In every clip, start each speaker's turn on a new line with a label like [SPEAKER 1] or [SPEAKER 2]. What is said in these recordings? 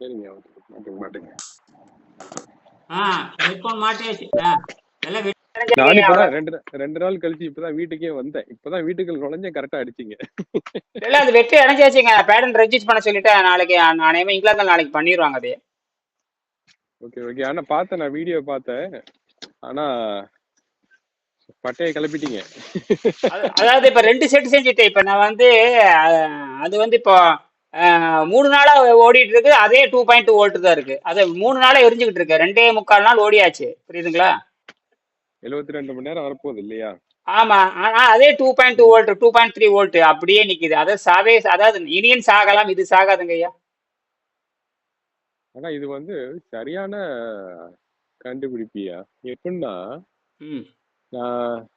[SPEAKER 1] சரிங்க. Okay. மாட்டுங்க.
[SPEAKER 2] Headphone மாட்டியாச்சு. எல்லாம்
[SPEAKER 1] நான் இப்பதான் ரெண்டு நாள் கழிச்சு இப்பதான் வீட்டுக்கே வந்தேன். இப்பதான் வீட்டுக்குள்ள நுழைஞ்சேன், கரெக்டா அடிச்சிங்க.
[SPEAKER 2] இல்ல அது வெற்றி அடைஞ்சாச்சுங்க. பேட்டன் ரெஜிஸ்டர் பண்ண சொல்லிட்டு நாளைக்கு நானே இங்கிலாந்து நாளைக்கு பண்ணிடுவாங்க அது.
[SPEAKER 1] ஓகே. ஆனா பார்த்தேன், நான் வீடியோ பார்த்தேன். ஆனா பட்டையை கிளப்பிட்டீங்க.
[SPEAKER 2] அதாவது இப்ப 2 செட் செஞ்சுட்டேன். இப்ப நான் வந்து அது வந்து இப்போ 3 நாளா ஓடிட்டு இருக்கு. அதே 2.2 வோல்ட் தான் இருக்கு. அது 3 நாளா எரிஞ்சுக்கிட்டு இருக்கு. 2.25 நாள் ஓடியாச்சு. புரியுதுங்களா?
[SPEAKER 1] 72 மணி நேரம் வரப்போகுது இல்லையா?
[SPEAKER 2] ஆமா. ஆனா அதே 2.2 வோல்ட் 2.3 வோல்ட் அப்படியே நிக்குது. அதாவது இனியன் சாகலாம், இது சாகாதுங்க ஐயா.
[SPEAKER 1] ஆனா இது வந்து சரியான கண்டுபிடிப்பியா? எப்படின்னா நான்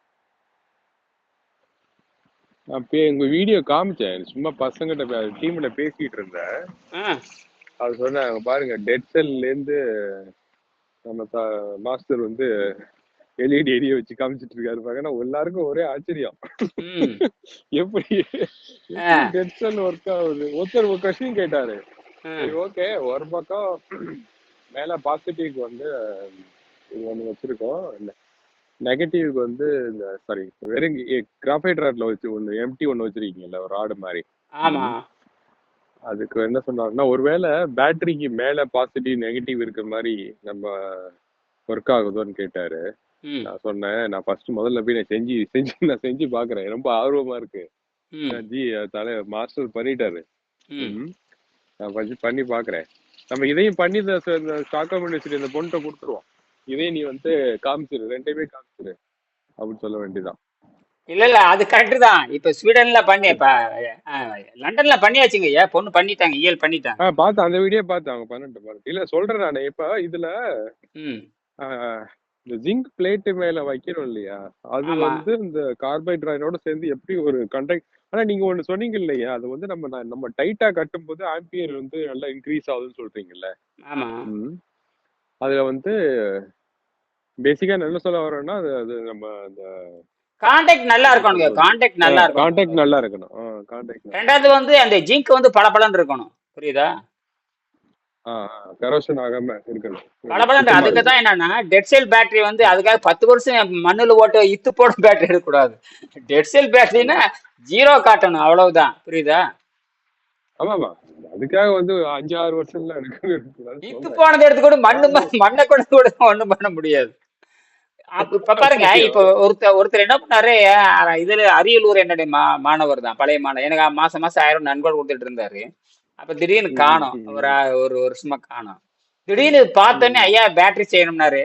[SPEAKER 1] உங்க வீடியோ காமிச்சேன். சும்மா பசங்கிட்ட டீம்ல பேசிட்டு இருந்தேன். அது சொன்னாங்க பாருங்க, டெட் செல்ல இருந்து நம்ம மாஸ்டர் வந்து எல்இடி எரிய வச்சு காமிச்சிட்டு இருக்காரு பாருங்க. எல்லாருக்கும் ஒரே ஆச்சரியம். எப்படி டெட் செல் ஒர்க் ஆகுது? ஒருத்தர் ஒரு கொஸ்டின் கேட்டாரு. ஓகே, ஒரு பக்கம் மேல பாசிட்டிவ்க்கு வந்து இது ஒண்ணு வச்சிருக்கோம், நெகட்டிவ்க்கு வந்து இந்த சாரி வெறும் கிராஃபைட் ராட்ல வச்சு ஒண்ணு எம்டி ஒண்ணு வச்சிருக்கீங்கல்ல, ஒரு ராடு மாதிரி. அதுக்கு என்ன சொன்னாருன்னா, ஒருவேளை பேட்டரிக்கு மேல பாசிட்டிவ் நெகட்டிவ் இருக்கிற மாதிரி நம்ம ஒர்க் ஆகுதோன்னு கேட்டாரு. நான் சொன்னேன், நான் ஃபர்ஸ்ட் முதல்ல போய் நான் செஞ்சு பாக்குறேன், ரொம்ப ஆர்வமா இருக்கு. ஜி மாஸ்டர் பண்ணிட்டாரு, நான் பண்ணி பாக்குறேன். நம்ம இதையும் பண்ணி ஸ்டாக் யூனிவர்சிட்டி அந்த பொண்ணை கொடுத்துருவோம். இதையும் நீ வந்து காமிச்சிரு, ரெண்டையுமே காமிச்சிரு அப்படின்னு சொல்ல வேண்டியதான்.
[SPEAKER 2] இல்ல அது கரெக்ட் தான். இப்ப ஸ்வீடன்ல பண்ணி இப்ப லண்டன்ல பண்ணியாச்சுங்க ஐயா. பொண்ணு பண்ணிட்டாங்க, இயல் பண்ணிட்டாங்க.
[SPEAKER 1] பார்த்தேன், அந்த வீடியோ பார்த்தேன். அவங்க பண்ணிட்டு இல்ல சொல்றேன் நானு. இப்ப இதுல இந்த ஜிங்க் பிளேட் மேல வைக்கிறோம் இல்லையா, அது வந்து இந்த கார்பைட்ராய்டோட சேர்ந்து எப்படி ஒரு கண்டக்ட். ஆனா நீங்க ஒண்ணு சொன்னீங்க இல்லையா, அது வந்து நம்ம டைட்டா கட்டும் போது ஆம்பியர் வந்து நல்லா இன்க்ரீஸ் ஆகுதுன்னு சொல்றீங்கல்ல. அதுல வந்து பேசிக்கா என்ன சொல்ல வரோம்னா, அது நம்ம அந்த
[SPEAKER 2] கான்டாக்ட் நல்லா இருக்கணும். கான்டாக்ட் நல்லா இருக்கணும். ரெண்டாவது வந்து அந்த ஜிங்க் வந்து பளபளன்னு இருக்கணும். புரியுதா?
[SPEAKER 1] கரோஷன் ஆகாம இருக்கணும்.
[SPEAKER 2] பளபளன்னு. அதுக்கு தான் என்னன்னா, டெட் செல் பேட்டரி வந்து அதுக்காக 10 வருஷம் மண்ணுல ஓட்ட இத்து போட பேட்டரி எடுக்கக்கூடாது. டெட் செல் பேட்டரினா 0 காட்டணும், அவ்வளவுதான். புரியுதா?
[SPEAKER 1] ஆமாமா, அதுக்காக வந்து 5-6 வருஷம்லாம்
[SPEAKER 2] இத்து போனதை எடுத்து கூட மண்ணை கூட ஒண்ணும் பண்ண முடியாது. இப்ப பாருங்க, இப்ப ஒருத்தர் என்ன பண்ணாரு, இதுல அரியலூர் என்னுடைய மாணவர் தான், பழைய மாணவர். எனக்கு மாசம் 1000 நண்பர் கொடுத்துட்டு இருந்தாரு. அப்ப திடீர்னு காணும், ஒரு வருஷமா காணும். திடீர்னு பார்த்தோன்னே ஐயா பேட்டரி செய்யணும்னாரு.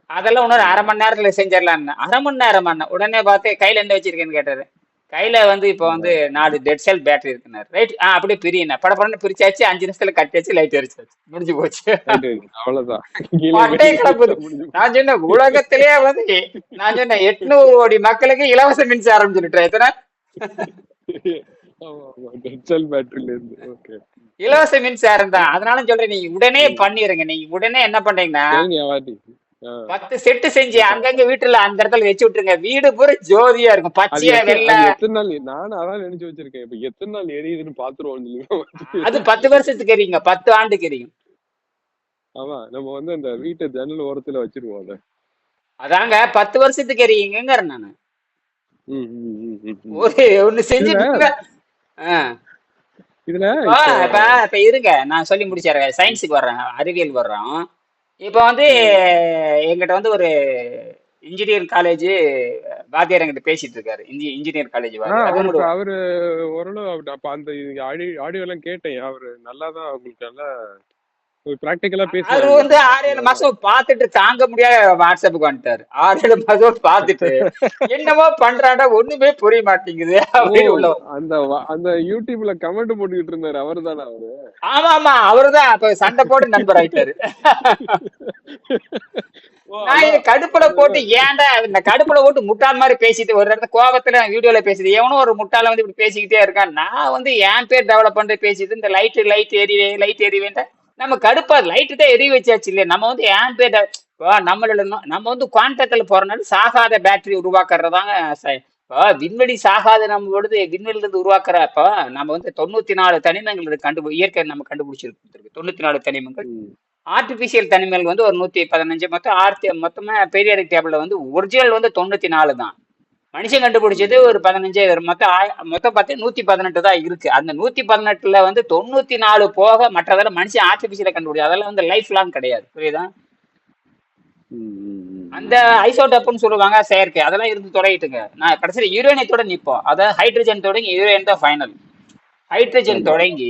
[SPEAKER 2] அதெல்லாம் இன்னொரு 1/2 மணி நேரத்துல செஞ்சிடலான்னு. 1/2 மணி நேரமா? உடனே பார்த்து கையில என்ன வச்சிருக்கேன்னு கேட்டாரு. கையில வந்து இப்ப வந்து 4 டெட் செல் பேட்டரி இருக்குனாரு. ரைட், அப்படியே பிரியன படப்படன்னு பிரிச்சாச்சு. 5 நிமிஷத்துல கட்டியாச்சு, லைட் எரிச்சாச்சு, முடிஞ்சு போச்சு.
[SPEAKER 1] அவ்வளவுதான்.
[SPEAKER 2] நான் சொன்ன உலகத்திலேயே வந்து நான் சொன்ன 800 கோடி மக்களுக்கு இலவச மின்சாரம் சொல்லிட்டேன். எத்தனை இலவச மின்சாரம் தான். அதனால சொல்றேன், நீங்க உடனே பண்ணிருங்க. நீங்க உடனே என்ன பண்றீங்கன்னா 10 செட்டு செஞ்சு அங்கங்க வீட்டுல அந்த இடத்துல வச்சு விட்டுருங்க. வீடு பூரா ஜோதியா இருக்கும், பச்சையா வெள்ளை.
[SPEAKER 1] எத்தனை நாள் நானும் அதான் நினைச்சு வச்சிருக்கேன். இப்ப எத்தனை நாள் எரியுதுன்னு பாத்துருவோம்.
[SPEAKER 2] அது 10 வருஷத்துக்கு எரியுங்க, 10 ஆண்டுக்கு எரியும்.
[SPEAKER 1] ஆமா, நம்ம வந்து அந்த வீட்டு ஜன்னல் ஓரத்துல வச்சிருவோம் அத.
[SPEAKER 2] அதாங்க 10 வருஷத்துக்கு எரியுங்கிற நானு. ஒண்ணு செஞ்சுட்டு
[SPEAKER 1] இதுல
[SPEAKER 2] இப்ப இருங்க, நான் சொல்லி முடிச்சிடுறேன். சயின்ஸுக்கு வர்றேன், அறிவியல் வர்றோம். இப்ப வந்து எங்கிட்ட வந்து ஒரு இன்ஜினியர் காலேஜ் வாத்தியார் என்கிட்ட பேசிட்டு இருக்காரு. இன்ஜினியர் காலேஜ்
[SPEAKER 1] அவரு ஓரளவு. அப்ப அந்த ஆடியோ எல்லாம் கேட்டேன். அவரு நல்லாதான் உங்களுக்கு நல்லா பிராக்டிகலா பேசுறாரு.
[SPEAKER 2] அது வந்து 6-7 மாசம் பாத்துட்டு தாங்க முடியாத வாட்ஸ்அப்புக்கு வந்துட்டாரு. 6-7 மாசம் பாத்துட்டு என்னமோ பண்றாண்டா, ஒண்ணுமே புரிய மாட்டேங்குது அப்படின்னு உள்ள
[SPEAKER 1] அந்த யூடியூப்ல கமெண்ட் போட்டுக்கிட்டு இருந்தாரு. அவரு தானே அவரு?
[SPEAKER 2] ஆமா, அவருதான். அப்ப சண்டை போட்டு நண்பர் ஆயிட்டாரு. நான் இது கடுப்புல போட்டு, ஏன்டா இந்த கடுப்புல போட்டு முட்டாள் மாதிரி பேசிட்டு ஒரு இடத்துல கோபத்துல வீடியோல பேசிட்டு, எவனோ ஒரு முட்டாள வந்து இப்படி பேசிக்கிட்டே இருக்கான். நான் வந்து என் பேர் டெவலப் பண்றது பேசிட்டு, இந்த லைட் எரிவேன் நம்ம கடுப்பா. லைட்டு தான் எரிய வச்சாச்சு இல்லையா? நம்ம வந்து ஏன் பேர் நம்ம வந்து குவாண்டத்துல போறனால சாகாத பேட்டரி உருவாக்குறதாங்க இப்போ விண்வெளி சாகாது நம்ம பொழுது விண்வெளியில இருந்து உருவாக்குறப்ப நம்ம வந்து 94 தனிமங்கள் இயற்கை நம்ம கண்டுபிடிச்சிருக்கு. 94 தனிமங்கள். ஆர்டிபிஷியல் தனிமங்கள் வந்து ஒரு 115. மொத்தம் மொத்தமா பீரியாடிக் டேபிள்ல வந்து ஒரிஜினல் வந்து 94 தான். மனுஷன் கண்டுபிடிச்சது ஒரு 15 வரும். மொத்தம் பார்த்து 118 தான் இருக்கு. அந்த 118ல வந்து 94 போக மற்றதெல்லாம் மனுஷன் ஆர்டிபிஷியல கண்டுபிடிச்சு. அதெல்லாம் வந்து லைஃப் லாங் கிடையாது. புரியுதா? அந்த ஐசோடோப்னு சொல்லுவாங்க செயற்கை, அதெல்லாம் இருந்து தொடங்கிட்டுங்க. நான் கடைசியில யுரேனியத்தோட நிப்போம். அதாவது ஹைட்ரஜன் தொடங்கி யுரேனியம் தான் ஃபைனல். ஹைட்ரஜன் தொடங்கி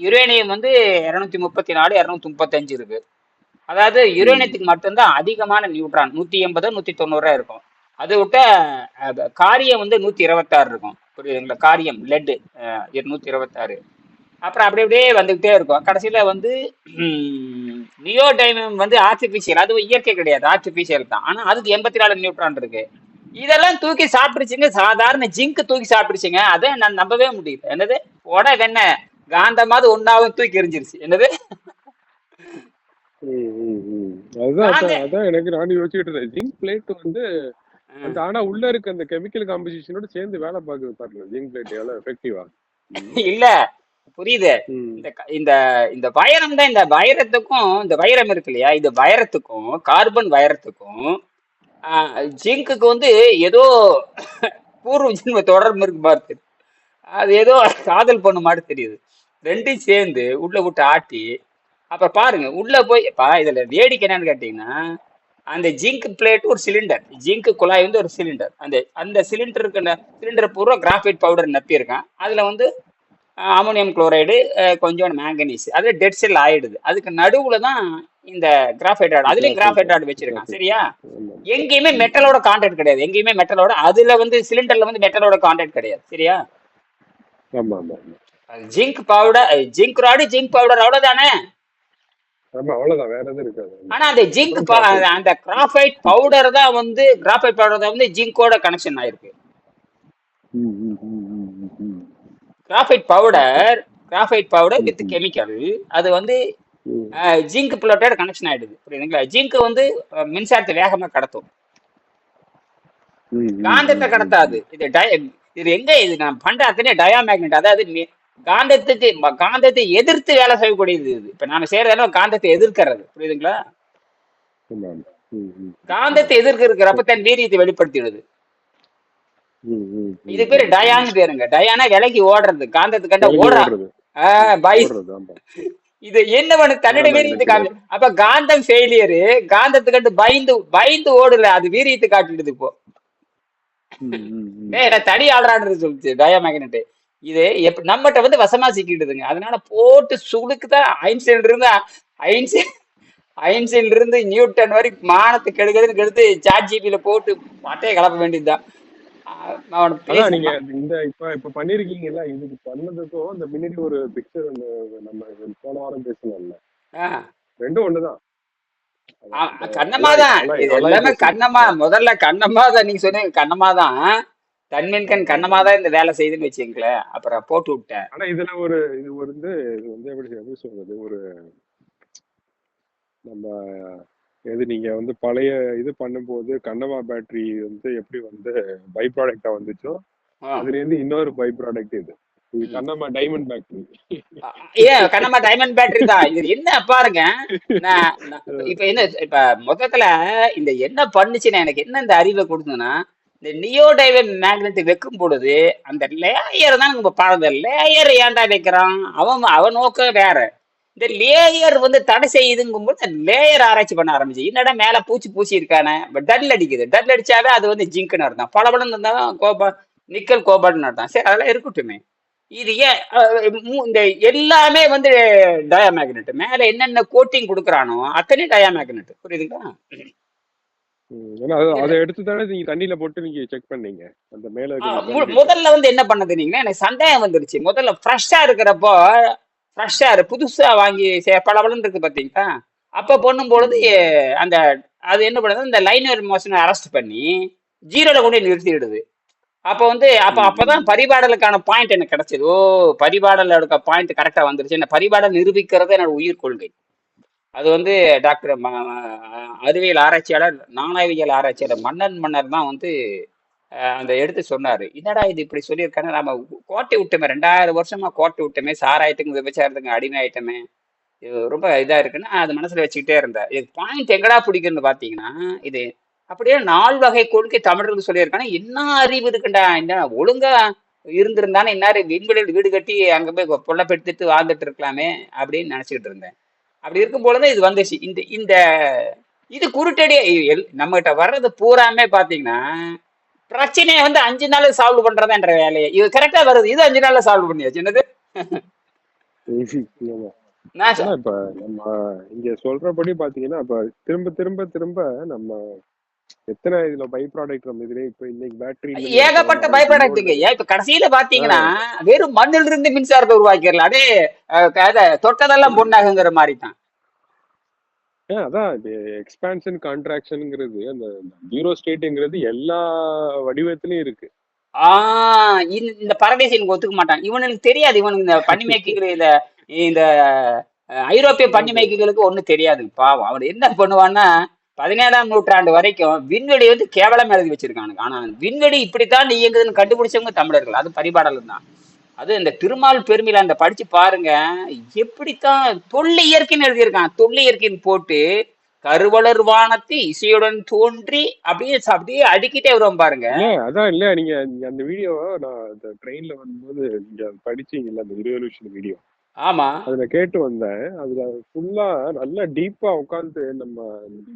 [SPEAKER 2] யுரேனியம் வந்து 234, 235 இருக்கு. அதாவது யுரேனியத்துக்கு மட்டும்தான் அதிகமான நியூட்ரான் 180, 190 இருக்கும். அதை விட்ட காரியம் வந்து 126 இருக்கும். புரியுதுங்களா? காரியம் லெட் 226. அப்புறம் அப்படி அப்படியே வந்துகிட்டே இருக்கும். கடைசியில வந்து நியோடைமம் வந்து ஆர்டிபிஷியல், அது இயற்கை கிடையாது, ஆர்டிபிஷியல் தான். ஆனா அதுக்கு 84 நியூட்ரான் இருக்கு. இதெல்லாம் தூக்கி சாப்பிடுச்சுங்க. சாதாரண ஜிங்க் தூக்கி சாப்பிடுச்சுங்க. அதை நான் நம்பவே முடியல. என்னது உட என்ன காந்தமாவது ஒன்னாவும் தூக்கி எரிஞ்சிருச்சு. என்னது
[SPEAKER 1] அதான் எனக்கு நானும் யோசிச்சுட்டு இருந்தேன். ஜிங்க் பிளேட் வந்து ஆனா உள்ள இருக்க அந்த கெமிக்கல் காம்போசிஷனோட சேர்ந்து வேலை பார்க்குது பாருங்க. ஜிங்க் பிளேட் எவ்வளவு எஃபெக்டிவா
[SPEAKER 2] இல்ல. புரியுது. இந்த இந்த வைரம் தான். இந்த வைரத்துக்கும் இந்த வைரம் இருக்கு இல்லையா, இந்த வைரத்துக்கும் கார்பன் வைரத்துக்கும் ஜிங்குக்கு வந்து ஏதோ பூர்வ ஜென்ம தொடர்பு இருக்கு பார்த்து. அது ஏதோ காதல் பண்ண மாதிரி தெரியுது. ரெண்டும் சேர்ந்து உள்ள விட்டு ஆட்டி அப்ப பாருங்க உள்ள போய் இதுல வேடிக்கை என்னன்னு கேட்டீங்கன்னா, அந்த ஜிங்க் பிளேட் ஒரு சிலிண்டர், ஜிங்க் குழாய் வந்து ஒரு சிலிண்டர். அந்த சிலிண்டர் பூரா கிராஃபைட் பவுடர் நப்பி இருக்கான். அதுல வந்து அமோனியம் குளோரைடு, கொஞ்சம் மேங்கனீஸ், அது டெட் செல் ஆயிடுது. அதுக்கு நடுவுல தான் இந்த கிராஃபைட் ராட், அதுலயும் கிராஃபைட் ராட் வச்சிருக்கான். சரியா? எங்கேயுமே மெட்டலோட கான்டாக்ட் கிடையாது. எங்கேயுமே மெட்டலோட, அதுல வந்து சிலிண்டர்ல வந்து மெட்டலோட கான்டாக்ட் கிடையாது. சரியா? Zinc powder, zinc rod, zinc powder, அவ்வளவுதானே. ஆனா அந்த ஜிங்க் அந்த கிராஃபைட் பவுடர் தான் வந்து ஜிங்கோட கனெக்ஷன் ஆயிருக்கு. கிராஃபைட் பவுடர் வித் கெமிக்கல், அது வந்து ஜிங்க் பிளேட்டோட கனெக்ஷன் ஆயிடுது. புரியுதுங்களா? ஜிங்க் வந்து மின்சாரத்தை வேகமா கடத்தும், காந்தத்தை கடத்தாது. இது எங்க இது நான் பண்ற அத்தனை டயாமேக்னெட், அதாவது காந்தத்தை எதிர்த்து வேலை செய்யக்கூடியது. இது இப்ப நாம செய்யறதெல்லாம் காந்தத்தை எதிர்க்கிறது. புரியுதுங்களா? காந்தத்தை இருக்கிறப்ப தன் வீரியத்தை வெளிப்படுத்திடுது. இது பேரு டயான்னு பேருங்க. டயானா விலகி ஓடுறது, காந்தத்து கண்ட ஓடுறது. இது என்ன பண்ணு, தன்னுடைய வீரியத்தை காமி. அப்ப காந்தம் ஃபெயிலியரு, காந்தத்து கண்டு பயந்து ஓடுல, அது வீரியத்தை காட்டிடுது. இப்போ தனி ஆள்றான்னு சொல்லிச்சு டயாமேக்னெட். இது நம்மகிட்ட வந்து வசமா சிக்கிடுதுங்க. அதனால போட்டு சுடுக்குதான். ஐன்ஸ்டைன்ல இருந்து நியூட்டன் வரைக்கும் மானத்துக்கு கெடுக்குதுன்னு கெடுத்து சாட் ஜிபில போட்டு பட்டையை கலப்ப வேண்டியதுதான்.
[SPEAKER 1] நீங்க இந்த இப்ப பண்ணிருக்கீங்கல்ல, இதுக்கு பண்ணதுக்கும் இந்த முன்னாடி ஒரு பிக்சர் நம்ம போன வாரம் பேசணும்ல, ரெண்டும் ஒண்ணுதான்.
[SPEAKER 2] கண்ணமாதான் இது எல்லாமே. முதல்ல கண்ணமாதான் நீங்க சொன்னீங்க. கண்ணமாதான் தன்மின்கண் கண்ணமாதான் இந்த வேலை செய்யுதுன்னு வச்சுங்களேன். அப்புறம் போட்டு விட்டேன்.
[SPEAKER 1] ஆனா இதுல இது வந்து எப்படி சொல்றது, ஒரு நம்ம நீங்க வந்து பழைய இது பண்ணும்போது கண்ணமா பேட்டரி வந்து எப்படி வந்து பை ப்ராடக்டா வந்துச்சோ, அதுல இருந்து இன்னொரு பை ப்ராடக்ட் இது Kannamma diamond battery.
[SPEAKER 2] Kannamma diamond battery தான். இது என்ன பாருங்க, இப்ப மொத்தத்துல இந்த என்ன பண்ணுச்சுன்னா, எனக்கு என்ன இந்த அறிவை கொடுத்ததுன்னா, இந்த நியோடைமண்ட் மேக்னெட் வைக்கும் பொழுது அந்த லேயர் தான் நம்ம பாருங்க. லேயர் ஏன்டா வைக்கிறான், அவன் நோக்கம் வேற. இந்த லேயர் வந்து தடை செய்யுதுங்கும் போது லேயர் ஆராய்ச்சி பண்ண ஆரம்பிச்சு. என்னடா மேல பூச்சி இருக்கானே, டல் அடிக்குது. டல் அடிச்சாவே அது வந்து ஜிங்க்னு அர்த்தம். பலபடம் இருந்தாலும் நிக்கல் கோபால்னு அர்த்தம். சரி, அதெல்லாம் இருக்கட்டுமே. இது ஏன் இந்த எல்லாமே வந்து டயாமேக்னெட். மேல என்னென்ன கோட்டிங் கொடுக்குறானோ அத்தனை டயாமேக்னெட். புரியுதுங்களா?
[SPEAKER 1] அதை எடுத்து தானே நீங்க தண்ணியில போட்டு நீங்க செக் பண்ணீங்க. அந்த மேல
[SPEAKER 2] முதல்ல வந்து என்ன பண்ணது நீங்க, எனக்கு சந்தேகம் வந்துருச்சு. முதல்ல ஃப்ரெஷ்ஷா இருக்கிறப்போ, ஃப்ரெஷ்ஷா புதுசா வாங்கி பலபலன்னு இருக்கு பாத்தீங்களா, அப்ப பண்ணும்பொழுது அந்த அது என்ன பண்ணுது, இந்த லைனர் மோஷனை அரெஸ்ட் பண்ணி ஜீரோல கொண்டு நிறுத்திடுது. அப்ப வந்து அப்பதான் பரிபாடலுக்கான பாயிண்ட் எனக்கு கிடைச்சது. பரிபாடலோட பாயிண்ட் கரெக்டா வந்துருச்சு. என்ன பரிபாடல் நிரூபிக்கிறது என்னோட உயிர் கொள்கை. அது வந்து டாக்டர் அறிவியல் ஆராய்ச்சியாளர், நாணயவியல் ஆராய்ச்சியாளர் மன்னர் தான் வந்து அந்த எடுத்து சொன்னாரு. என்னடா இது இப்படி சொல்லியிருக்காங்க, நம்ம கோட்டை விட்டோமே, 2000 வருஷமா கோட்டை விட்டோமே, சாராயத்துக்கும் விபச்சாரத்துக்கும் அடிமை ஆயிட்டோமே, இது ரொம்ப இதா இருக்குன்னு அது மனசுல வச்சுக்கிட்டே இருந்தேன். இது பாயிண்ட் எங்கடா பிடிக்குன்னு பாத்தீங்கன்னா, இது அப்படியே 4 வகை கொள்கை தமிழர்களுக்கு சொல்லியிருக்காங்க. என்ன அறிவு இருக்குண்டா, என்ன ஒழுங்கா இருந்திருந்தானே இந்நேரம் விண்வெளியில் வீடு கட்டி அங்க போய் பொல்ல பெடுத்துட்டு வாழ்ந்துட்டு இருக்கலாமே அப்படின்னு நினைச்சுக்கிட்டு இருந்தேன். அப்படி இருக்கும் பொழுது இது வந்துச்சு. இந்த இந்த இது குருட்டடியா நம்ம கிட்ட வர்றது பூராமே பாத்தீங்கன்னா பிரச்சனையை வந்து 5 நாள் சால்வ் பண்றதுன்ற வேலையை இது கரெக்டா வருது. இது 5 நாள்ல சால்வ் பண்ணியாச்சு. என்னது
[SPEAKER 1] ஆமா.
[SPEAKER 2] நான்
[SPEAKER 1] ஆனா இப்ப நம்ம இங்க சொல்றபடி பாத்தீங்கன்னா இப்ப திரும்ப திரும்ப திரும்ப நம்ம எத்தனை இதுல பை ப்ராடக்ட் நம்ம இதுல இப்ப இன்னைக்கு பேட்டரி
[SPEAKER 2] ஏகப்பட்ட பை ப்ராடக்ட்டுங்க. ஏன் இப்ப கடைசியில பாத்தீங்கன்னா வெறும் மண்ணில் இருந்து மின்சாரத்தை உருவாக்கிடலாம். அதே தொட்டதெல்லாம் பொண்ணாகுங்கிற மாதிரி தான்.
[SPEAKER 1] அதான் எக்ஸ்பான்ஷன் கான்ட்ராக்ஷன்ங்கிறது அந்த ஜீரோ ஸ்டேட்ங்கிறது எல்லா வடிவத்திலயும் இருக்கு.
[SPEAKER 2] இந்த பரதேசியனுக்கு ஒத்துக்க மாட்டான். இவனுக்கு தெரியாது. இவனுக்கு இந்த பண்ணி மேய்க்கிற இந்த ஐரோப்பிய பண்ணி மேய்க்கிகளுக்கு ஒண்ணும் தெரியாது. பாவம் அவன் என்ன பண்ணுவான்னா 17ஆம் நூற்றாண்டு வரைக்கும் விண்வெளி வந்து கேவலம் எழுதி வச்சிருக்கானுங்க. ஆனா விண்வெளி இப்படித்தான் இயங்குதுன்னு கண்டுபிடிச்சவங்க தமிழர்கள். அது பரிபாடலும் தான். அது இந்த திருமால் பெருமையில அந்த படிச்சு பாருங்க, எப்படித்தான் தொல்லை இயற்கைன்னு எழுதியிருக்கான். தொல்லை இயற்கைன்னு போட்டு கருவளர் வானத்து இசையுடன் தோன்றி அப்படியே அப்படியே அடிக்கிட்டே வருவோம் பாருங்க.
[SPEAKER 1] அதான் இல்ல நீங்க அந்த வீடியோ நான் அந்த ட்ரெயின்ல வரும்போது நீங்க படிச்சீங்கல்ல அந்த ரிவல்யூஷன் வீடியோ.
[SPEAKER 2] ஆமா,
[SPEAKER 1] அதுல கேட்டு வந்தேன். அதுல ஃபுல்லா நல்லா டீப்பா உட்காந்து நம்ம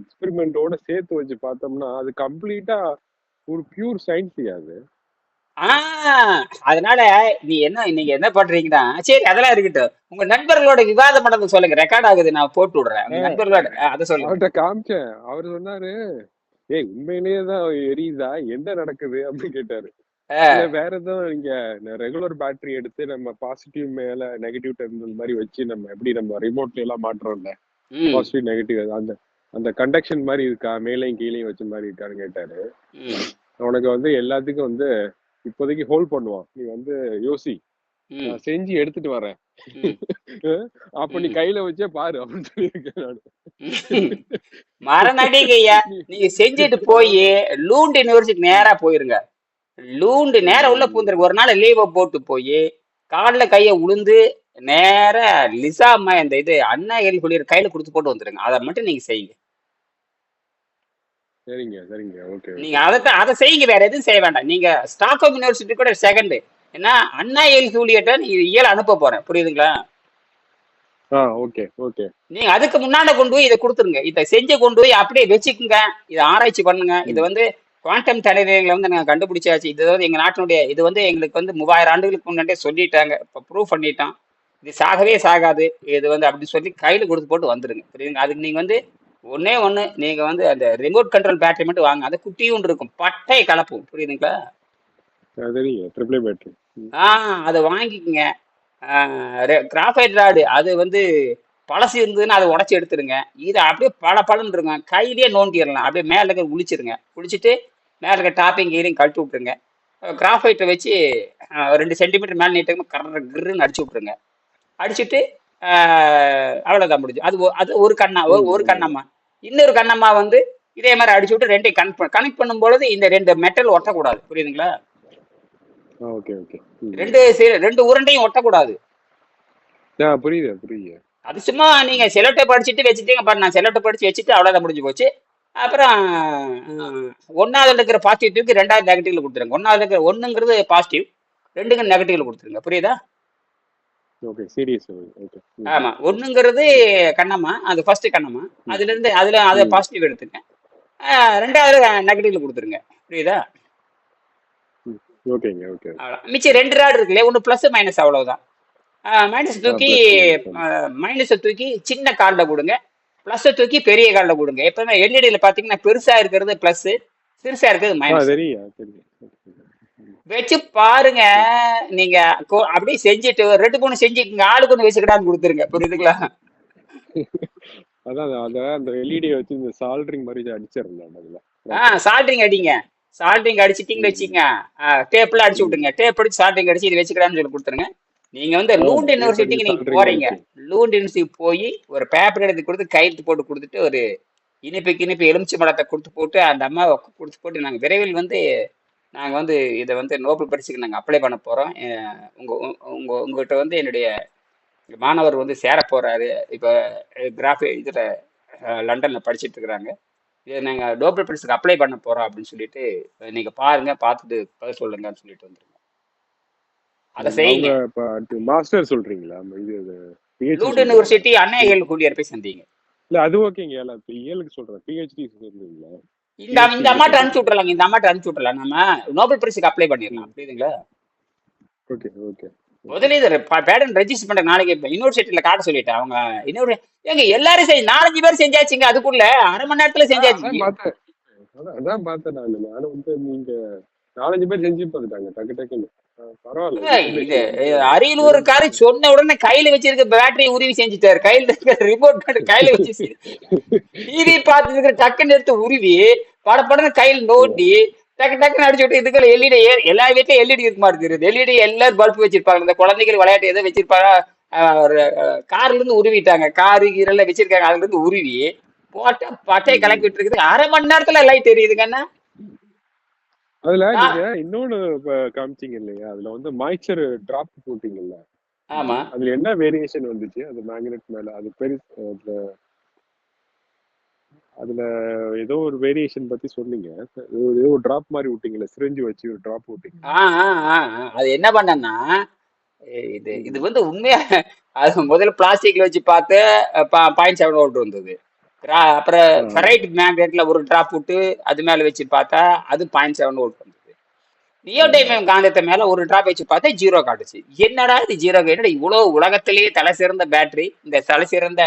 [SPEAKER 1] எக்ஸ்பெரிமெண்டோட சேர்த்து வச்சு பார்த்தோம்னா அது கம்ப்ளீட்டா ஒரு பியூர் சயின்ஸ் அது.
[SPEAKER 2] அதனால நீங்க என்ன பண்றீங்கன்னா, சரி அதெல்லாம் இருக்கட்டும். உங்க நண்பர்களோட விவாதம் பண்ணது சொல்லுங்க. ரெக்கார்ட் ஆகுது, நான் போட்டு விடுறேன். உங்க நண்பர்களோட அதை சொல்லுங்க.
[SPEAKER 1] அவர்கிட்ட காமிச்சேன். அவர் சொன்னாரு, ஏய் உண்மையிலேயேதான் எரியுதா, என்ன நடக்குது அப்படின்னு கேட்டாரு. வேற எதுவும் நீங்க ரெகுலர் பேட்டரி எடுத்து நம்ம பாசிட்டிவ் மேல நெகட்டிவ் டெர்மினல் மாதிரி வச்சு நம்ம எப்படி நம்ம ரிமோட்ல எல்லாம் மாற்றோம்ல, பாசிட்டிவ் நெகட்டிவ் அந்த அந்த கண்டக்ஷன் மாதிரி இருக்கா, மேலையும் கீழையும் வச்ச மாதிரி இருக்கான்னு கேட்டாரு. உனக்கு வந்து எல்லாத்துக்கும் வந்து இப்போதைக்கு ஹோல்ட் பண்ணுவான், நீ வந்து யோசி, நான் செஞ்சு எடுத்துட்டு வரேன், அப்ப நீ கையில வச்சே பாரு அப்படின்னு சொல்லியிருக்கேன் நானு.
[SPEAKER 2] மரணடிங்கய்யா, நீங்க செஞ்சுட்டு போய் லூண்ட் யூனிவர்சிட்டி நேரா போயிருங்க. லூண்டு நேரம் உள்ள பூந்துருக்கு. ஒரு நாள் லீவை போட்டு போய் கால்ல கைய உளுந்து நேர லிசா அம்மா இந்த இது அண்ணா எலி குளிர் கையில கொடுத்து போட்டு வந்துருங்க. அதை மட்டும் நீங்க செய்யுங்க.
[SPEAKER 1] சரிங்க சரிங்க, ஓகே.
[SPEAKER 2] நீங்க அதை செய்யுங்க, வேற எதுவும் செய்ய வேண்டாம். நீங்க ஸ்டாக்ஹோம் யூனிவர்சிட்டி கூட செகண்ட், ஏன்னா அண்ணா எலி ஜூலியட்ட நீங்க இயல அனுப்ப போறேன், புரியுதுங்களா?
[SPEAKER 1] Okay okay.
[SPEAKER 2] நீங்க அதுக்கு முன்னாடி கொண்டு போய் இதை கொடுத்துருங்க. இதை செஞ்சு கொண்டு போய் அப்படியே வச்சுக்குங்க. இதை ஆராய்ச்சி பண்ணுங்க. இது வந்து குவாண்டம் தடைகளை வந்து நாங்கள் கண்டுபிடிச்சாச்சு. இது வந்து எங்க நாட்டினுடைய இது வந்து எங்களுக்கு வந்து 3000 ஆண்டுகளுக்கு முன்னாடியே சொல்லிட்டாங்க. இப்போ ப்ரூவ் பண்ணிட்டான். இது சாகவே சாகாது. இது வந்து அப்படி சொல்லி கையில கொடுத்து போட்டு வந்துருங்க, புரியுதுங்க? அதுக்கு நீங்க வந்து ஒன்னே ஒண்ணு, நீங்க வந்து அந்த ரிமோட் கண்ட்ரோல் பேட்டரி மட்டும் வாங்க. அது குட்டியும் இருக்கும், பட்டை கலப்பும், புரியுதுங்களா? அதை வாங்கிக்கங்க. கிராஃபைட் ராடு அது வந்து பழசு இருந்ததுன்னா அதை உடச்சி எடுத்துருங்க. இதை அப்படியே பழன்னு இருங்க, கையிலேயே நோண்டிடலாம். அப்படியே மேலே இருக்க உளிச்சிருங்க. குளிச்சுட்டு மேலே இருக்க டாப்பிங் கீரையும் கழட்டி விட்டுருங்க. கிராஃபைட்டை வச்சு 2 சென்டிமீட்டர் மேலே நீட்டமாக கிருன்னு அடிச்சு விட்ருங்க. அடிச்சுட்டு அவ்வளோதான் முடிஞ்சு. அது ஒரு கண்ணம்மா. இன்னொரு கண்ணம்மா வந்து இதே மாதிரி அடிச்சு விட்டு ரெண்டையும் கனெக்ட் பண்ணும் பொழுது இந்த 2 மெட்டல் ஒட்டக்கூடாது, புரியுதுங்களா? ரெண்டு உருண்டையும் ஒட்டக்கூடாது.
[SPEAKER 1] புரியுது.
[SPEAKER 2] அது சும்மா நீங்க செலோட்டை படிச்சுட்டு வச்சுட்டீங்க பாரு. நான் செலோட்டை படிச்சு வச்சுட்டு அவ்வளோதான் முடிஞ்சு போச்சு. அப்புறம் 1வது இருக்கிற பாசிட்டிவ்க்கு 2வது நெகட்டிவ்ல கொடுத்துருங்க. 1வது இருக்கிற 1ங்கிறது பாசிட்டிவ், 2ங்க நெகட்டிவ்ல கொடுத்துருங்க, புரியுதா? ஆமா, 1ங்கிறது கண்ணம்மா, அது ஃபர்ஸ்ட் கண்ணம்மா. அதுல இருந்து அதை பாசிட்டிவ் எடுத்துங்க. 2வது நெகட்டிவ்ல கொடுத்துருங்க, புரியுதா? மிச்சம் 2 ராடு இருக்குல்ல, ஒன்று பிளஸ் மைனஸ், அவ்வளவுதான். மைனஸை தூக்கி சின்ன காலில் கொடுங்க, பிளஸ் தூக்கி பெரிய காலில் கொடுங்க. எப்பவுமே எல்இடியில பாத்தீங்கன்னா பெருசா இருக்கிறது பிளஸ், சிறுசா இருக்கிறது மைனஸ். வச்சு பாருங்க. நீங்க அப்படியே செஞ்சுட்டு 2-3 செஞ்சுக்கங்க, ஆளுக்கு ஒன்று வச்சுக்கிட்டான்னு கொடுத்துருங்க, புரியுதுங்களா? சால்ட்ரிங் அடிங்க. சால்ட்ரிங் அடிச்சிட்டீங்கன்னு வச்சுங்க, டேப்ல அடிச்சு விட்டுங்க. டேப் அடிச்சு சால்ட்ரிங் அடிச்சு இது வச்சுக்கிறான்னு சொல்லி கொடுத்துருங்க. நீங்க வந்து லூண்ட் யூனிவர்சிட்டிக்கு நீங்க போறீங்க. லூண்ட் யூனிவர்சிட்டி போய் ஒரு பேப்பர் எடுத்து கொடுத்து கையெழுத்து போட்டு கொடுத்துட்டு ஒரு இனிப்பு எலுமிச்சி பழத்தை கொடுத்து போட்டு அந்த அம்மாவை கொடுத்து போட்டு நாங்கள் விரைவில் வந்து நாங்க வந்து இதை வந்து நோபல் பரிசுக்கு நாங்க அப்ளை பண்ண போறோம். உங்ககிட்ட வந்து என்னுடைய மாணவர் வந்து சேர போறாரு. இப்ப கிராஃபி இதுல லண்டன்ல படிச்சிட்டு இருக்கிறாங்க. இதை நாங்க நோபல் பரிசுக்கு அப்ளை பண்ண போறோம் அப்படின்னு சொல்லிட்டு நீங்க பாருங்க, பார்த்துட்டு பதில் சொல்லுங்கன்னு சொல்லிட்டு வந்துருங்க. அதை
[SPEAKER 1] அவங்க
[SPEAKER 2] செய்யுங்க.
[SPEAKER 1] இப்ப மாஸ்டர் சொல்றீங்களா? இது PhD
[SPEAKER 2] லூட்
[SPEAKER 1] சொல்றீங்களா?
[SPEAKER 2] யூனிவர்சிட்டி அண்ணா ஏழு கூடிய போய் சந்திங்க.
[SPEAKER 1] இல்ல அது ஓகேங்க. இப்ப ஏழுக்கு சொல்றேன். PhD சொல்றீங்களா?
[SPEAKER 2] இந்த இந்த அம்மாட்ட அனுப்பிச்சு விட்டுறலாங்க. இந்த அம்மாட்ட அனுப்பிச்சு விட்டுறலாம். நம்ம நோபல் பரிசுக்கு அப்ளை பண்ணிடலாம். புரியுதுங்களா?
[SPEAKER 1] Okay okay.
[SPEAKER 2] முதலீதர் பேடன் ரெஜிஸ்டர் பண்ற நாளைக்கு யூனிவர்சிட்டியில காட்ட சொல்லிட்டேன். அவங்க இன்னொரு ஏங்க எல்லாரும் 4-5 பேர் செஞ்சாச்சுங்க. அதுக்குள்ள 1/2 மணி நேரத்துல செஞ்சாச்சு.
[SPEAKER 1] அதான் பார்த்தேன் நானும் வந்து நீங்க 4-5 பேர் செஞ்சு பார்த்துட்டாங்க டக்கு டக்குன்னு. பரவாயில்ல.
[SPEAKER 2] இது அரியலூருக்காரு சொன்ன உடனே கையில வச்சிருக்க பேட்டரி உருவி செஞ்சுட்டாரு. கையில இருக்க ரிமோட் கையில வச்சு டிவி பார்த்துட்டு இருக்கிற டக்குன்னு எடுத்து உருவி படப்படன்னு கையில் நோண்டி டக்கு டக்குன்னு அடிச்சு விட்டு இதுக்குள்ள எல்இடி எல்லா வீட்லயும் எல்இடி இருக்க மாட்டேங்குது. எல்இடி எல்லாரும் பல்ப் வச்சிருப்பாங்க. இந்த குழந்தைகள் விளையாட்டு எதோ வச்சிருப்பாங்க. கார்ல இருந்து உருவிட்டாங்க. காரு கீரெல்லாம் வச்சிருக்காங்க. அதுல இருந்து உருவி போட்ட பட்டையை கிளப்பிட்டு இருக்குது. 1/2 மணி நேரத்துல லைட் தெரியுதுங்கன்னா.
[SPEAKER 1] அதுல நீங்க இன்னொன்னு காமிச்சீங்க இல்லையா? அதுல வந்து மாய்ச்சர் டிராப் போட்டீங்கல்ல.
[SPEAKER 2] ஆமா.
[SPEAKER 1] அதுல என்ன வேரியேஷன் வந்துச்சு? அது மேக்னெட் மேல அது பெரிய அதுல ஏதோ ஒரு வேரியேஷன் பத்தி சொன்னீங்க. ஏதோ ஒரு டிராப் மாதிரி விட்டீங்கல்ல, சிரிஞ்சு வச்சு ஒரு டிராப் விட்டீங்க.
[SPEAKER 2] அது என்ன பண்ணேன்னா, இது வந்து உண்மையா அது முதல்ல பிளாஸ்டிக்ல வச்சு பார்த்து 0.7 வோல்ட் வந்தது. அப்புறம் ஃபெரைட் மேக்னெட்ல ஒரு டிராப் விட்டு அது மேல வச்சு பார்த்தா அது 0.7 வோல்ட் வந்தது. நியோடைமியம் காந்தத்தை மேல ஒரு டிராப் வச்சு பார்த்தா 0 காட்டுச்சு. என்னடா இது 0? என்னடா இவ்வளவு உலகத்திலேயே தலை சிறந்த பேட்டரி, இந்த தலை சிறந்த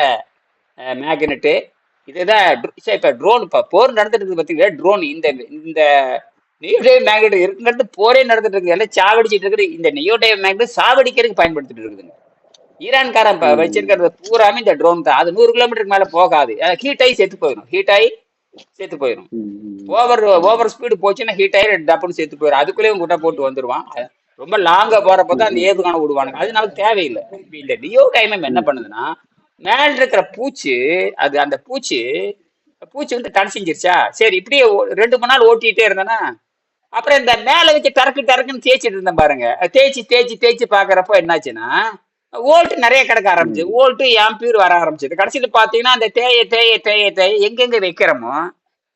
[SPEAKER 2] மேக்னெட்டு, இதுதான் இப்ப ட்ரோன் இப்ப போர் நடந்துட்டு இருக்கு பார்த்தீங்களா? ட்ரோன் இந்த நியோடைம் மேக்னெட் இருக்குங்கிறது போரே நடந்துட்டு இருக்கு. எல்லாம் சாவடிச்சிட்டு இருக்குது. இந்த நியோடைம் மேக்னெட் சாவடிக்கிறதுக்கு பயன்படுத்திட்டு இருக்குதுங்க. ஈரான்காரன் வச்சிருக்கிறது பூராமே இந்த ட்ரோன் தான். அது 100 கிலோமீட்டருக்கு மேல போகாது. ஹீட் ஆகி செத்து போயிடும். ஓவர் ஸ்பீடு போச்சுன்னா ஹீட் ஆகி டப்புன்னு செத்து போயிடும். அதுக்குள்ளேயும் குட்டை போட்டு வந்துருவான். ரொம்ப லாங்கா போறப்பதான் அந்த ஏவுகான விடுவானுங்க. அது நமக்கு தேவையில்லை. இந்த நியோடைமம் என்ன பண்ணுதுன்னா, மேல இருக்கிற பூச்சி அந்த பூச்சி வந்து தடை செஞ்சிருச்சா, சரி இப்படியே 2 மணி நாள் ஓட்டிட்டே இருந்தேன்னா, அப்புறம் இந்த மேல வச்சு டறக்குன்னு தேய்ச்சிட்டு இருந்தேன் பாருங்க. தேய்ச்சி பாக்குறப்போ என்னாச்சுன்னா, வோல்ட் நிறைய கிடக்க ஆரம்பிச்சு. வோல்ட் ஆம்பியர் வர ஆரம்பிச்சது. கடைசியில பாத்தீங்கன்னா அந்த தேய எங்கெங்க வைக்கிறோமோ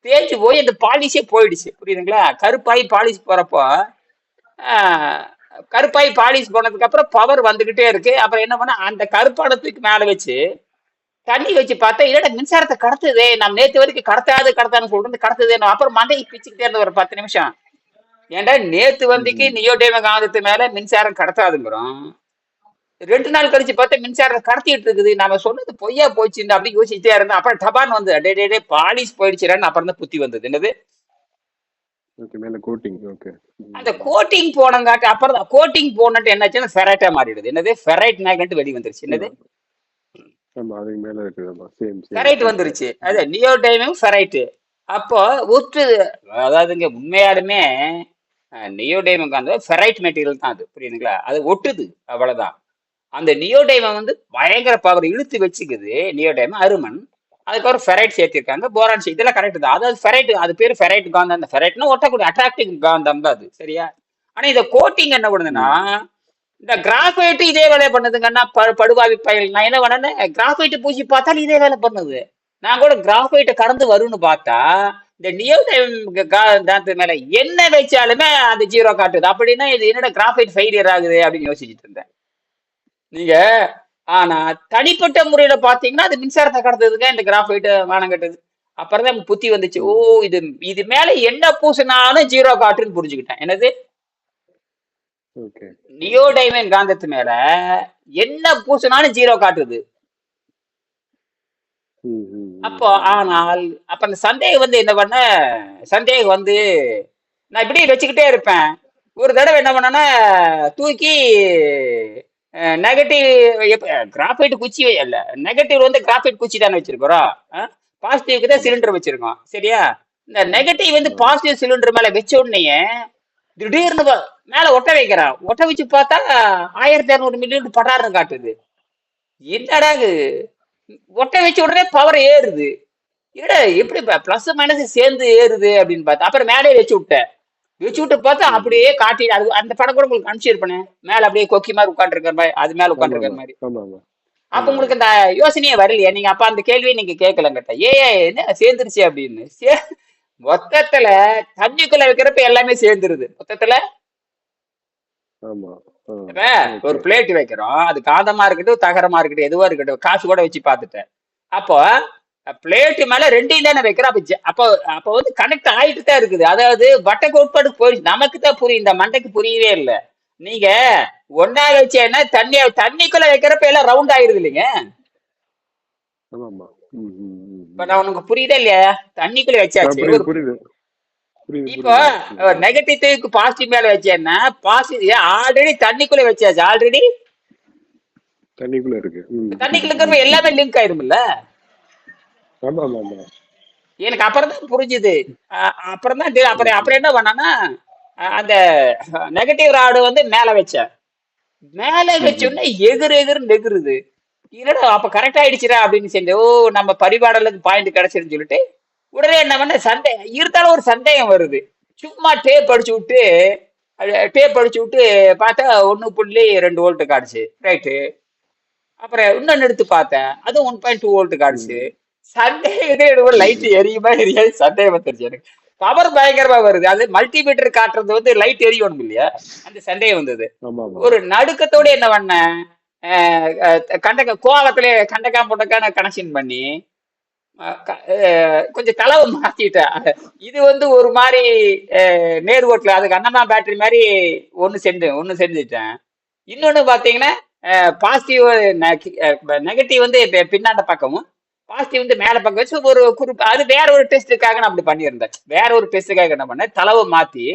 [SPEAKER 2] தேய்ச்சி போய் அந்த பாலிஷே போயிடுச்சு. புரியுதுங்களா? கருப்பாயி பாலிஷ் போறப்போ கருப்பாயி பாலிஷ் போனதுக்கு அப்புறம் பவர் வந்துகிட்டே இருக்கு. அப்புறம் என்ன பண்ண, அந்த கருப்பானத்துக்கு மேல வச்சு தண்ணி வச்சு பார்த்தா இல்ல மின்சாரத்தை கடத்துதே. நம்ம நேற்று வரைக்கும் கடத்தாதுன்னு சொல்றது கடத்துதே. அப்புறம் மண்டைக்கு பிச்சுக்கிட்டே இருந்த ஒரு 10 நிமிஷம். ஏன்டா நேத்து வந்துக்கு நியோடைம காந்தத்து மேல மின்சாரம் கடத்தாதுங்கிறோம். 2 நாள் கழிச்சு பார்த்தா மின்சாரம் கடத்திட்டு இருக்குது. நாம சொன்னது பொய்யா போச்சு அப்படி யோசிச்சுட்டே இருந்தேன். அப்புறம் டபான் வந்து டே பாலிஷ் போயிடுச்சுறான்னு அப்புறம் தான் புத்தி வந்தது. என்னது அந்த கோட்டிங் போனங்காட்டு அப்புறம் கோட்டிங் போனட்டு என்னாச்சுன்னா ஃபெரைட்டா மாறிடுது. என்னது ஃபெரைட் மேக்னெட் வெளி வந்துருச்சு. என்னது ஃபெரைட் வந்துருச்சு. அது நியோடைமும் ஃபெரைட். அப்போ அதாவதுங்க உண்மையாலுமே நியோடைமம் காந்த ஃபெரைட் மெட்டீரியல் தான் அது. புரியுதுங்களா? அது ஒட்டுது, அவ்வளவுதான். அந்த நியோடைமம் வந்து பயங்கர பவர் இழுத்து வச்சுக்குது. நியோடைமம் அருமன், அதுக்கப்புறம் ஃபெரைட் சேர்த்திருக்காங்க, போரான் இதெல்லாம் கரெக்ட் தான். அதாவது ஃபெரைட், அது பேரு ஃபெரைட் காந்தம். அந்த ஃபெரைட்னா ஒட்டக்கூடிய அட்ராக்டிவ் காந்தம் தான் அது. சரியா? ஆனா இந்த கோட்டிங் என்ன பண்ணுதுன்னா, இந்த கிராஃபைட் இதே வேலையை பண்ணுதுங்கன்னா படுவாவி பயில். நான் என்ன பண்ணேன், கிராஃபைட் பூசி பார்த்தாலும் இதே வேலை பண்ணுது. நான் கூட கிராஃபைட்டை கடந்து வரும்னு பார்த்தா இந்த நியோடைம் மேல என்ன வச்சாலுமே அந்த 0 காட்டுது. அப்படின்னா இது என்னோட கிராஃபைட் ஃபெயிலியர் ஆகுது அப்படின்னு யோசிச்சுட்டு இருந்தேன். நீங்க ஆனா தனிப்பட்ட முறையில பாத்தீங்கன்னா அது மின்சாரத்தை கடத்துறதுக்கு இந்த கிராஃபைட் வானம் கட்டுது. அப்புறம் தான் புத்தி வந்துச்சு. ஓ, இது மேல என்ன பூசினாலும் 0 காட்டுன்னு புரிஞ்சுக்கிட்டேன். என்னது நியோடைமன் காந்தத்து மேல என்ன பூசினாலும் 0 காட்டுது. அப்போ ஆனால் அப்ப அந்த சந்தேகம் வந்து என்ன பண்ண, சந்தேகம் வந்து நான் இப்படியே வச்சுக்கிட்டே இருப்பேன். ஒரு தடவை என்ன பண்ணனா, தூக்கி நெகட்டிவ் கிராஃபைட் குச்சி இல்ல, நெகட்டிவ் வந்து கிராஃபைட் குச்சி தானே வச்சிருக்கிறோம். பாசிட்டிவ்க்கு தான் சிலிண்டர் வச்சிருக்கோம். சரியா? இந்த நெகட்டிவ் வந்து பாசிட்டிவ் சிலிண்டர் மேல வச்ச உடனே திடீர்னு மேல ஒட்ட வைக்கிறான். ஒட்ட வச்சு பார்த்தா 1200 மில்லியன் படாருன்னு காட்டுது. என்னடா ஒட்ட வச்ச உடனே பவர் ஏறுது. இல்ல எப்படி பிளஸ் மைனஸ் சேர்ந்து ஏறுது அப்படின்னு பார்த்தா, அப்புறம் மேலே வச்சு விட்டேன். வச்சு விட்டு பார்த்தா
[SPEAKER 1] ம், ம்.
[SPEAKER 2] அப்படியே காட்டி அது அந்த படம் கூட உங்களுக்கு அனுப்பிச்சிருப்பேன். மேல அப்படியே கொக்கி மாதிரி உட்காந்துருக்கிற மாதிரி, அது மேல
[SPEAKER 1] ஆமா
[SPEAKER 2] உட்காந்துருக்கிற
[SPEAKER 1] ஆமா
[SPEAKER 2] மாதிரி.
[SPEAKER 1] ஆமா ஆமா
[SPEAKER 2] அப்ப
[SPEAKER 1] ஆமா ஆமா
[SPEAKER 2] உங்களுக்கு இந்த யோசனையே வரலையா? நீங்க அப்ப அந்த கேள்வியை நீங்க கேட்கலங்கிட்ட என்ன சேர்ந்துருச்சு அப்படின்னு. மொத்தத்துல தண்ணிக்குள்ள வைக்கிறப்ப எல்லாமே சேர்ந்துருது மொத்தத்துல.
[SPEAKER 1] ஆமா. ஆ.
[SPEAKER 2] இப்ப ஒரு
[SPEAKER 1] ஓகே.
[SPEAKER 2] பிளேட் வைக்கிறோம், அது காந்தமா இருக்கட்டும் தகரமா இருக்கட்டும் எதுவா இருக்கட்டும், காசு கூட வச்சு பார்த்துட்டேன். அப்போ பிளேட் மேல ரெண்டையும் தானே வைக்கிறோம். அப்போ அப்போ வந்து கனெக்ட் ஆயிட்டு தான் இருக்குது. அதாவது வட்ட கோட்பாடு போயிடுச்சு. நமக்கு தான் புரியும், இந்த மண்டைக்கு புரியவே இல்லை. நீங்க ஒன்னா வச்சேன்னா தண்ணிக்குள்ள வைக்கிறப்ப எல்லாம் ரவுண்ட் ஆயிருது இல்லைங்க.
[SPEAKER 1] ஆமா ஆமா. ம் ம் ம்
[SPEAKER 2] இப்ப
[SPEAKER 1] ம்.
[SPEAKER 2] நான் உனக்கு புரியுதா இல்லையா? தண்ணிக்குள்ள வச்சாச்சு
[SPEAKER 1] புரியுது
[SPEAKER 2] ஒரு.
[SPEAKER 1] புரியுது புரியுது
[SPEAKER 2] இப்போ
[SPEAKER 1] புரியுது. ம் ம்.
[SPEAKER 2] நெகட்டிவ் பாசிட்டிவ் மேல வச்சேன்னா பாசிட்டிவ் ஆல்ரெடி தண்ணிக்குள்ள வச்சாச்சு ஆல்ரெடி.
[SPEAKER 1] தண்ணிக்குள்ள இருக்கு. ம் ம்
[SPEAKER 2] தண்ணிக்குள்ள
[SPEAKER 1] ம்
[SPEAKER 2] இருக்கிறப்ப
[SPEAKER 1] ம்.
[SPEAKER 2] எல்லாமே லிங்க் ஆயிரும்ல.
[SPEAKER 1] ஆமா ஆமா ஆமா.
[SPEAKER 2] எனக்கு அப்புறம் தான் புரிஞ்சுது. அப்புறம் தான் அப்புறம்
[SPEAKER 1] ம் ம்
[SPEAKER 2] அப்புறம் என்ன பண்ணான்னா அந்த நெகட்டிவ் ராடு வந்து மேல வச்சேன். மேல
[SPEAKER 1] ம் ம்.
[SPEAKER 2] வச்சோடனே எகுரு நெகுருது. என்னடா அப்ப கரெக்ட் ஆயிடுச்சுடா அப்படின்னு சொல்லி, ஓ நம்ம பரிபாடலுக்கு பாயிண்ட் கிடைச்சிருன்னு சொல்லிட்டு உடனே என்ன பண்ண இருந்தாலும் ஒரு சந்தேகம் வருது. சும்மா டேப் அடிச்சு விட்டு டேப் அடிச்சு விட்டு பார்த்தா 1.2 வோல்ட் காட்டுச்சு. ரைட்டு. அப்புறம் இன்னொன்னு எடுத்து பார்த்தேன், அது 1.2 வோல்ட் காட்டுச்சு.
[SPEAKER 1] ம்
[SPEAKER 2] சந்தேகம்
[SPEAKER 1] ம்
[SPEAKER 2] லைட்
[SPEAKER 1] ம்.
[SPEAKER 2] எரியுமா எரியாது சந்தேகம் வந்துருச்சு எனக்கு. பவர் பயங்கரமா வருது. அது மல்டிமீட்டர் காட்டுறது வந்து லைட் எரியணும் இல்லையா? அந்த சந்தேகம் வந்தது.
[SPEAKER 1] ஆமா ஆமா.
[SPEAKER 2] ஒரு நடுக்கத்தோட
[SPEAKER 1] ம்
[SPEAKER 2] என்ன பண்ணேன், கோவலத்திலே கண்டக்கா முண்டக்கான கனெக்ஷன் பண்ணி கொஞ்சம் தளவை மாத்திட்டேன். இது வந்து ஒரு மாதிரி நேர்கோட்டில் அதுக்கு அண்ணமா பேட்டரி மாதிரி ஒன்னு செஞ்சுட்டேன். இன்னொன்னு பாத்தீங்கன்னா பாசிட்டிவ் நெகட்டிவ் வந்து பின்னாண்ட பக்கமும் பாசிட்டிவ் வந்து மேல பக்கம் வச்சு ஒரு குறிப்பு அது வேற ஒரு டெஸ்ட்டுக்காக நான் அப்படி பண்ணியிருந்தேன். வேற ஒரு டெஸ்ட்டுக்காக என்ன பண்ணேன், தளவை மாத்தி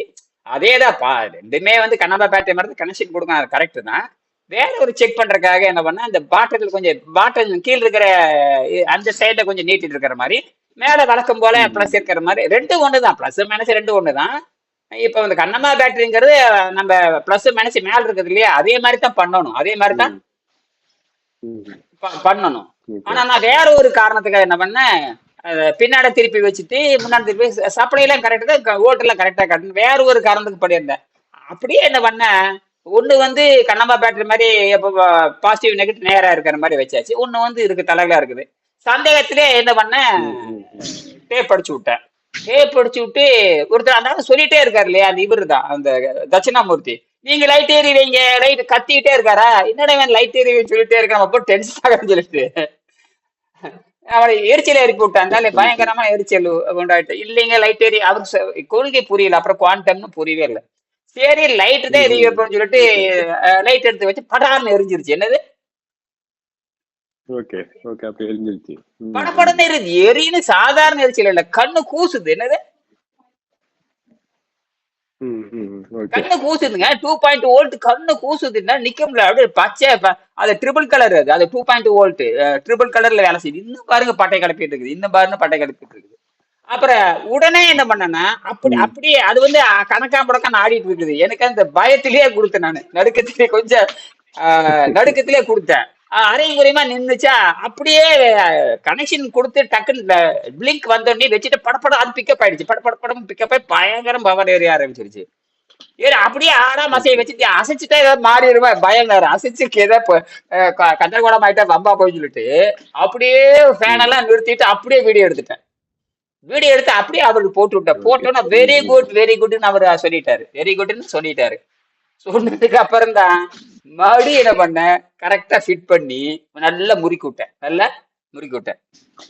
[SPEAKER 2] அதேதான் ரெண்டுமே வந்து கண்ணாம்பா பேட்டரி மாதிரி கனெக்ஷன் கொடுக்கும், அது கரெக்ட் தான். வேற ஒரு செக் பண்றதுக்காக என்ன பண்ண, அந்த பாட்டில் கொஞ்சம் பாட்டில் கீழ் இருக்கிற அந்த சைட கொஞ்சம் நீட்டிட்டு இருக்கிற மாதிரி, மேல வழக்கம் போல
[SPEAKER 1] ம்
[SPEAKER 2] பிளஸ்
[SPEAKER 1] ம்.
[SPEAKER 2] இருக்கிற மாதிரி ரெண்டும் ஒண்ணுதான். பிளஸ் மைனஸ் ரெண்டும் ஒண்ணுதான். இப்ப வந்து கண்ணம்மா பேட்டரிங்கிறது நம்ம பிளஸ் மைனஸ் மேல இருக்குது இல்லையா, அதே மாதிரி தான் பண்ணணும், அதே மாதிரி தான்
[SPEAKER 1] ம் ம்.
[SPEAKER 2] பண்ணணும்.
[SPEAKER 1] ஓகே.
[SPEAKER 2] ஆனா நான் வேற ஒரு காரணத்துக்காக என்ன பண்ணேன், பின்னாடி திருப்பி வச்சுட்டு முன்னாடி திருப்பி சப்ளை எல்லாம் கரெக்டா தான், ஓட்டு எல்லாம் கரெக்டா காட்டணும். வேற ஒரு காரணத்துக்கு பண்ணியிருந்தேன். அப்படியே என்ன பண்ணேன், ஒண்ணு வந்து கண்ணம்மா பேட்டரி மாதிரி பாசிட்டிவ் நெகட்டிவ் நேரா இருக்கிற மாதிரி வச்சாச்சு. ஒண்ணு வந்து இருக்கு தலைகளா இருக்குது. சந்தேகத்திலே என்ன பண்ணேன்,
[SPEAKER 1] ம் ம் ம்.
[SPEAKER 2] டேப் அடிச்சு விட்டேன். டேப் அடிச்சு விட்டு ஒருத்தர் அந்த சொல்லிட்டே இருக்காரு இல்லையா, அந்த இவரு தான் அந்த தட்சிணாமூர்த்தி. நீங்க லைட் ஏறி வைங்க, லைட் கத்திக்கிட்டே இருக்காரா, என்னடா இவன் லைட் ஏறி சொல்லிட்டே இருக்கான், அப்போ டென்ஷன் ஆகான்னு சொல்லிட்டு அவனை எரிச்சல் ஏறி விட்டான்.
[SPEAKER 1] புரியுது.
[SPEAKER 2] பயங்கரமா எரிச்சல் உண்டாயிட்டு. இல்லைங்க லைட் ஏறி அவருக்கு கொள்கை புரியல. அப்புறம் குவாண்டம்னு புரியவே இல்லை. சரி லைட் தான்
[SPEAKER 1] ம்
[SPEAKER 2] எரிய
[SPEAKER 1] ம்.
[SPEAKER 2] வைப்போம்னு சொல்லிட்டு
[SPEAKER 1] ஓகே
[SPEAKER 2] லைட் எடுத்து வச்சு படார்னு எரிஞ்சிருச்சு. என்னது
[SPEAKER 1] ஓகே ஓகே. அப்ப எரிஞ்சிருச்சு. ம் ம்
[SPEAKER 2] படப்படன்னு எரியுது. எரின்னு சாதாரண எரிச்சல் இல்ல, கண்ணு கூசுது. என்னது
[SPEAKER 1] ம் ம். ஓகே.
[SPEAKER 2] கண்ணு கூசுதுங்க. 2.2 வோல்ட் கண்ணு கூசுதுன்னா நிக்க முடியல. அப்படியே பச்சை அது ட்ரிபிள் கலர், அது 2.2 வோல்ட் ட்ரிபிள் கலர்ல வேலை செய்யுது. இன்னும் பாருங்க பட்டை கிளப்பிட்டு இருக்குது, இன்னும் பாருங்க பட்டை கிளப்பிட்டு இருக்குது. அப்புறம் உடனே என்ன பண்ணேன்னா,
[SPEAKER 1] ம்.
[SPEAKER 2] அப்படியே அது வந்து கணக்கா படக்கான்னு ஆடிட்டு இருக்குது. எனக்கு அந்த பயத்திலேயே கொடுத்தேன், நான் நடுக்கத்திலே கொஞ்சம் நடுக்கத்திலே கொடுத்தேன். அரைங்குறையமா நின்னுச்சா, அப்படியே கனெக்ஷன் கொடுத்து டக்குன்னு பிளிங்க் வந்தோடனே வச்சுட்டு படப்படம் அது பிக்கப் ஆயிடுச்சு. படம் பிக்கப் ஆகி பயங்கரம் பவர் ஏறிய ஆரம்பிச்சிருச்சு. ஏன்னா அப்படியே ஆறாம் அசையை
[SPEAKER 1] ஓகே.
[SPEAKER 2] வச்சுட்டு அசைச்சுட்டா ஏதாவது மாறிடுமா பயம் வேற. அசைச்சுக்கு ஏதாவது கந்தரகோடம் ஆயிட்டா வம்பா போய் சொல்லிட்டு அப்படியே ஃபேன்
[SPEAKER 1] ம்.
[SPEAKER 2] எல்லாம் நிறுத்திட்டு அப்படியே வீடியோ எடுத்துட்டேன். வீடியோ எடுத்து அப்படியே அவருக்கு போட்டு விட்டேன்.
[SPEAKER 1] ஓகே.
[SPEAKER 2] போட்டோன்னா
[SPEAKER 1] ம்
[SPEAKER 2] வெரி
[SPEAKER 1] ம்.
[SPEAKER 2] குட் வெரி குட்னு அவர் சொல்லிட்டாரு. வெரி குட்னு சொல்லிட்டாரு. சொன்னதுக்கு அப்புறம் தான் மறுபடியும் என்ன பண்ணேன், கரெக்டா ஃபிட் பண்ணி நல்லா முறுக்கி விட்டேன். நல்லா முறுக்கி விட்டேன்.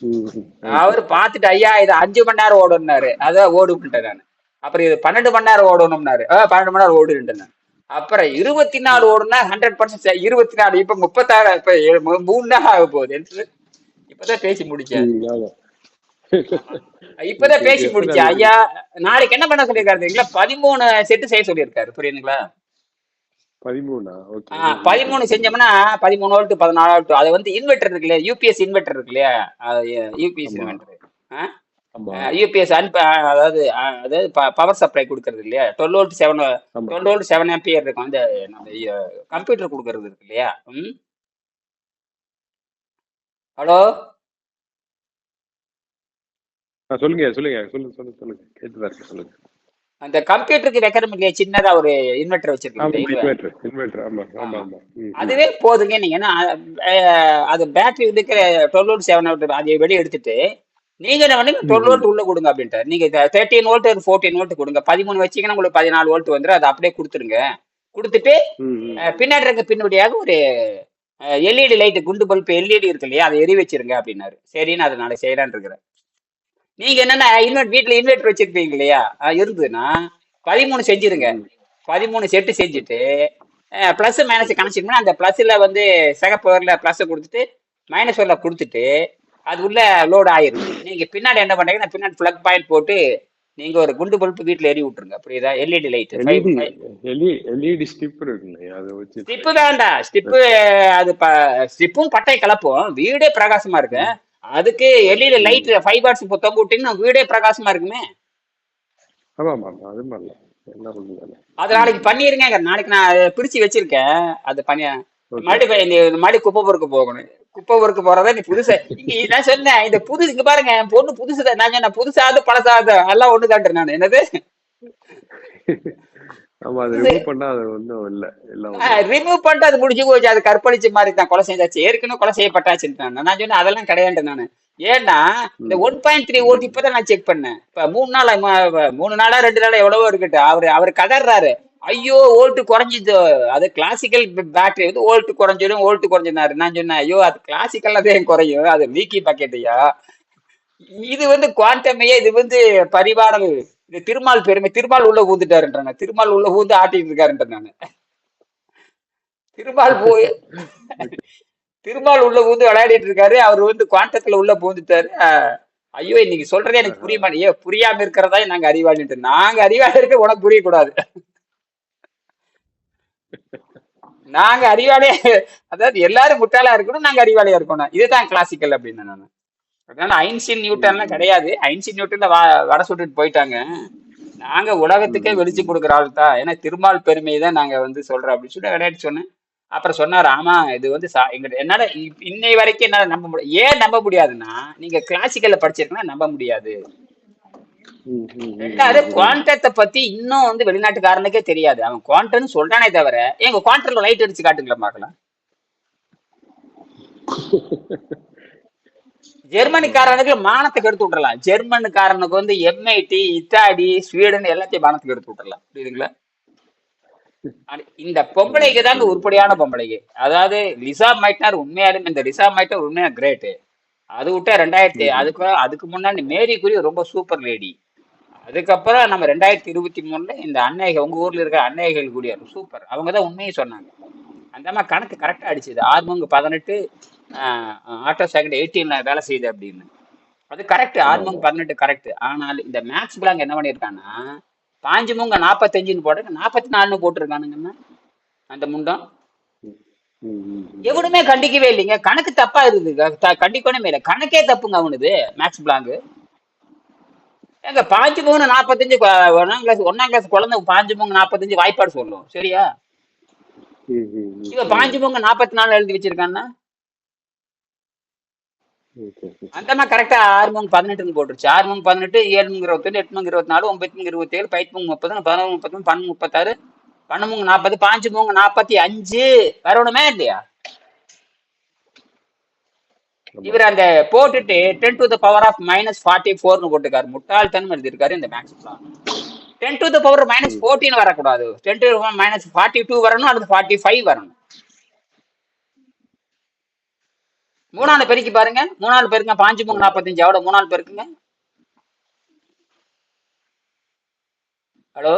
[SPEAKER 1] ம் ம். ஓகே.
[SPEAKER 2] அவரு பார்த்துட்டு ஐயா இது 5 மணி நேரம் ஓடணும்னாரு. அதான் ஓடுன்ட்டேன் நான். அப்புறம் இது 12 மணி நேரம் ஓடணும்னாரு. 12 மணி நேரம் ஓடுன்ட்டேன் நான். அப்புறம் 24
[SPEAKER 1] ம்.
[SPEAKER 2] ஓடுனா 100% 24. இப்ப 36, இப்ப 3 நாள் ஆக போகுது. இப்பதான் பேசி முடிச்சேன்.
[SPEAKER 1] ம். ஆமா.
[SPEAKER 2] ஆமா. இப்பதான்
[SPEAKER 1] ஓகே ஓகே.
[SPEAKER 2] பேசி
[SPEAKER 1] எத்தன
[SPEAKER 2] முடிச்சேன்.
[SPEAKER 1] நாளைக்கு?
[SPEAKER 2] ஐயா நாளைக்கு என்ன பண்ண சொல்லியிருக்காரு தெரியுங்களா? 13 செட்டு செய்ய சொல்லியிருக்காரு. புரியுதுங்களா?
[SPEAKER 1] 13ஆ? ஓகே.
[SPEAKER 2] 13 செஞ்சோம்னா 13 வோல்ட் 14 வோல்ட் அது வந்து இன்வெர்டர் இருக்கு இல்லையா, யூபிஎஸ் இன்வெர்டர் இருக்கு இல்லையா, யூபிஎஸ்
[SPEAKER 1] ஆமா
[SPEAKER 2] இன்வெர்டர்.
[SPEAKER 1] ஆமா
[SPEAKER 2] யூபிஎஸ் அதாவது அதாவது பவர் சப்ளை கொடுக்கறது இல்லையா, 12 வோல்ட் 7,
[SPEAKER 1] ஆமா.
[SPEAKER 2] 12 வோல்ட் 7 ஆம்பியர் இருக்கும். அந்த நம்ம கம்ப்யூட்டர் கொடுக்கறது இருக்கு இல்லையா. ஹலோ
[SPEAKER 1] சொல்லுங்க சொல்லுங்க. சொல்லுங்க சொல்லுங்க சொல்லுங்க. கேட்டுதான் இருக்கு. சொல்லுங்க.
[SPEAKER 2] அந்த கம்ப்யூட்டருக்கு வைக்கிறோம் இல்லையா, சின்னதா ஒரு இன்வெர்டர் வச்சிருக்கீங்க
[SPEAKER 1] ஆமா
[SPEAKER 2] இல்லையா?
[SPEAKER 1] இன்வெர்டர் ஆமா ஆமா
[SPEAKER 2] ஆமா,
[SPEAKER 1] ஆமா
[SPEAKER 2] அதுவே போதுங்க. நீங்க ஏன்னா அது பேட்டரி இருக்கிற 12 வோல்ட் 7 வோல்ட் அதை வெளியே எடுத்துட்டு நீங்க என்ன பண்ணுங்க, 12 வோல்ட் உள்ள கொடுங்க அப்படின்ட்டு. நீங்க 13 வோல்ட் 14 வோல்ட் கொடுங்க. 13 வச்சீங்கன்னா உங்களுக்கு 14 வோல்ட் வந்துடும். அதை அப்படியே கொடுத்துருங்க. கொடுத்துட்டு பின்னாடி இருக்க பின்னுடையாக ஒரு எல்இடி லைட், குண்டு பல்ப் எல்இடி இருக்கு இல்லையா, அதை எரி வச்சிருங்க அப்படின்னாரு. சரின்னு அதை நாளைக்கு செய்யலான்னு இருக்கிறேன். நீங்க என்னன்னா வீட்டுல இன்வெர்டர் வச்சிருப்பீங்க இல்லையா, இருந்ததுன்னா 13 செஞ்சிருங்க. 13 செட்டு செஞ்சுட்டு பிளஸ் மைனஸ் கனெக்ஷன் பண்ணி அந்த பிளஸ்ல வந்து சிகப்பு கலர்ல பிளஸ் கொடுத்துட்டு மைனஸ் வரல கொடுத்துட்டு அது உள்ள லோடு ஆயிரும். நீங்க பின்னாடி என்ன பண்றீங்கன்னா, பின்னாடி பிளக் பாயிண்ட் போட்டு நீங்க ஒரு குண்டு பல்ப் வீட்டுல எரி விட்டுருங்க. புரியுதா? எல்இடி லைட்
[SPEAKER 1] எல்இடி ஸ்டிப் இருக்குங்க, அதை வச்சு
[SPEAKER 2] ஸ்டிப்பு வேண்டாம். ஸ்டிப்பு அது ஸ்டிப்பும் பட்டை கலப்போம், வீடே பிரகாசமா இருக்கு. அதுக்கு எல்இடி லைட் 5 வாட்ஸ் தொங்க விட்டீங்கன்னா வீடே பிரகாசமா இருக்குமே.
[SPEAKER 1] ஆமா ஆமா அது மாதிரி என்ன பண்ணுங்க,
[SPEAKER 2] அது நாளைக்கு பண்ணிருங்க. நாளைக்கு நான் பிரிச்சு வச்சிருக்கேன். அது பண்ணி மறுபடி குப்பை பொறுக்க போகணும். குப்பை பொறுக்க போறதா நீ புதுசா இங்க நான் சொன்னேன். இந்த புதுசு இங்க பாருங்க, என் பொண்ணு புதுசுதான். நான் சொன்னேன் புதுசாவது பழசாவது எல்லாம் ஒண்ணுதான்ட்டு நான். என்னது
[SPEAKER 1] ஆமா அது ரிமூவ் பண்ணா அது ஒண்ணும் இல்ல, எல்லாம்
[SPEAKER 2] ரிமூவ் பண்ணிட்டு அது முடிஞ்சு போச்சு. அது கற்பழிச்ச மாதிரி தான், கொலை செஞ்சாச்சு, ஏற்கனவே கொலை செய்யப்பட்டாச்சுன்னு நான் சொன்னேன். அதெல்லாம் கிடையாது நானு. ஏன்னா இந்த 1.3 வோல்ட் இப்பதான் நான் செக் பண்ணேன். இப்ப 3 நாளா 2 நாளா எவ்வளவோ இருக்கட்டு. அவரு கதறாரு, ஐயோ வோல்ட் குறைஞ்சிது, அது கிளாசிக்கல் பேட்டரி வந்து வோல்ட் குறைஞ்சினாரு. நான் சொன்னேன், ஐயோ அது கிளாசிக்கல்ல தான் குறையும், அது லீக்கி பாக்கெட்டையா, இது வந்து குவாண்டமையா, இது வந்து பரிவாரம், இது திருமால் பெருமை. திருமால் உள்ள ஊந்துட்டாருன்றாங்க. திருமால் உள்ள ஊந்து ஆட்டிட்டு இருக்காருன்ற நானு. திருமால் உள்ள பூந்து விளையாடிட்டு இருக்காரு. அவர் வந்து குவாண்டத்துல உள்ள பூந்துட்டாரு. ஐயோ இன்னைக்கு சொல்றதே எனக்கு புரிய மாட்டேன். புரியாம இருக்கிறதா நாங்க அறிவாளிட்டு. நாங்க அறிவாளி இருக்க உனக்கு புரியக்கூடாது. நாங்க அறிவாளியா, அதாவது எல்லாரும் முட்டாளா இருக்கணும், நாங்க அறிவாளியா இருக்கணும். இதுதான் கிளாசிக்கல் அப்படின்னு நான். அதனால ஐன்ஸ்டீன் நியூட்டன்லாம் கிடையாது. ஐன்ஸ்டீன் நியூட்டன்ல வடை சுட்டுட்டு போயிட்டாங்க. நாங்க உலகத்துக்கே வெளிச்சு கொடுக்குற ஆள் தான். ஏன்னா திருமால் பெருமையை தான் நாங்க வந்து சொல்றோம் அப்படின்னு சொல்லி விளையாட்டு சொன்னேன். அப்புறம் சொன்னாரு, ஆமா இது வந்து என்னால இன்னை வரைக்கும் என்னால நம்ப முடியாது. ஏன் நம்ப முடியாதுன்னா, நீங்க கிளாசிக்கல்ல படிச்சிருக்கீங்கன்னா நம்ப முடியாது. ரெண்டாவது குவாண்டத்தை பத்தி இன்னும் வந்து வெளிநாட்டுக்காரனுக்கே தெரியாது. அவன் குவாண்டன்னு சொல்றானே தவிர, எங்க குவாண்டர்ல லைட் அடிச்சு காட்டுங்களா பார்க்கலாம். ஜெர்மனிக்காரனுக்கு மானத்துக்கு எடுத்து விட்டுறலாம். ஜெர்மனுக்காரனுக்கு வந்து எம்ஐடி, இத்தாலி, ஸ்வீடன் எல்லாத்தையும் மானத்துக்கு எடுத்து விட்டுறலாம். புரியுதுங்களா? இந்த பொம்பளைக்கு தாங்க உருப்படியான பொம்பளைக்கு. அதாவது லிசா மைட்னர் உண்மையாலுமே, இந்த லிசா மைட்னர் உண்மையா கிரேட். அது விட்டா 2000 அதுக்கு முன்னாடி மேரி குரி ரொம்ப சூப்பர் லேடி. அதுக்கப்புறம் நம்ம 2023 இந்த அன்னைகள், உங்க ஊர்ல இருக்கிற அன்னைகள் கூடிய சூப்பர். அவங்கதான் உண்மையை சொன்னாங்க. அந்த மாதிரி கணக்கு கரெக்டா அடிச்சுது. ஆர்மங்க 18, ஆட்டோ செகண்ட் 18 வேலை செய்யுது அப்படின்னு. அது கரெக்ட். ஆர்மங்க 18 கரெக்ட். ஆனால் இந்த மேக்ஸ் பிளாங்க் என்ன பண்ணிருக்கான்னா, 5 மூங்க 45 போட்டு 44 போட்டிருக்கானுங்கன்னா அந்த முண்டம் எவனுமே கண்டிக்கவே இல்லைங்க. கணக்கு தப்பா இருக்குது, கண்டிக்கணும் இல்லை. கணக்கே தப்புங்க அவனுது மேக்ஸ் பிளாங்க். எங்க 5 மூணு 45 ஒன்னாம் கிளாஸ் குழந்தை 5 மூங்க 45 வாய்ப்பாடு சொல்லும். சரியா? இவன் 5 மூங்க 44 எழுதி வச்சிருக்கான்னா அந்த மாதிரி கரெக்டா 6 மூங்க 18 போட்டுருச்சு. 6 மூங்க 18, 7 மூங்க 21, 8 மூங்க 24, 9 மூங்க 27, 10 மூங்க 30, 11 மூங்க 30, 12 மூங்க 36, 12 மூங்க 40, 5 மூங்க 45. வரணுமே இல்லையா? இவர் அந்த போட்டுட்டு 10 to the power of -44 போட்டுக்காரு. முட்டாள்தனம் எழுதியிருக்காரு இந்த maths plan. 10 to the power -14 வரக்கூடாது. 10 to the power -42 வரணும், அல்லது 45 வரணும். 3 பெருக்கி பாருங்க. 3 பெருக்குங்க 5 மூங்க 45. எவ்வளவு? 3 பெருக்குங்க. ஹலோ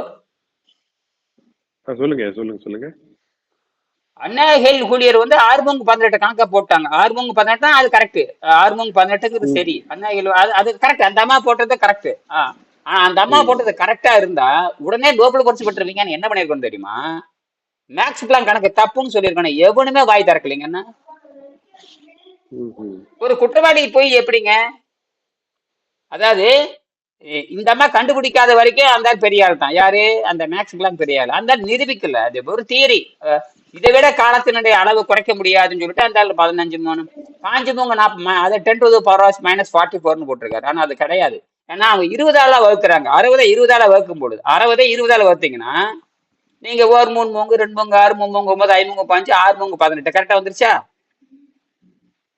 [SPEAKER 1] சொல்லுங்க சொல்லுங்க சொல்லுங்க.
[SPEAKER 2] அன்னைகள் ஊழியர் வந்து 6 மூங்க 18 கணக்கா போட்டாங்க. 6 மூங்க 18 தான் அது கரெக்ட். 6 மூங்க 18க்கு சரி. அன்னைகள் அது கரெக்ட். அந்த அம்மா போட்டது கரெக்ட். அந்த அம்மா போட்டது கரெக்டா இருந்தா உடனே நோபல் பரிசு பெற்றிருவீங்கன்னு என்ன பண்ணிருக்கணும் தெரியுமா? மேக்ஸ் பிளாங்க் கணக்கு தப்புன்னு சொல்லியிருக்கணும். எவனுமே வாய் திறக்கலைங்கன்னா. ஒரு குற்றவாளி போய் எப்படிங்க, அதாவது இந்த அம்மா கண்டுபிடிக்காத வரைக்கும் அந்த பெரிய ஆள் தான். யாரு? அந்த மேக்ஸ் பிளாங்க் பெரிய ஆள். அந்த நிரூபிக்கல, அது ஒரு தியரி. இதை விட காலத்தினுடைய அளவு குறைக்க முடியாதுன்னு சொல்லிட்டு அந்த 15 மூணு 5 மூங்க 40, அதை 10 to the power of -44 போட்டிருக்காரு. ஆனா அது கிடையாது. ஏன்னா அவங்க 20ஆல வகுக்கிறாங்க. 60 20ஆல வகுக்கும் பொழுது 60 20ஆல வகுத்தீங்கன்னா நீங்க ஒரு 3 மூங்கு 2 மூங்கு 6 3 மூங்கு 9 5 மூங்கு 5 6 மூங்கு 18 கரெக்டா வந்துருச்சா?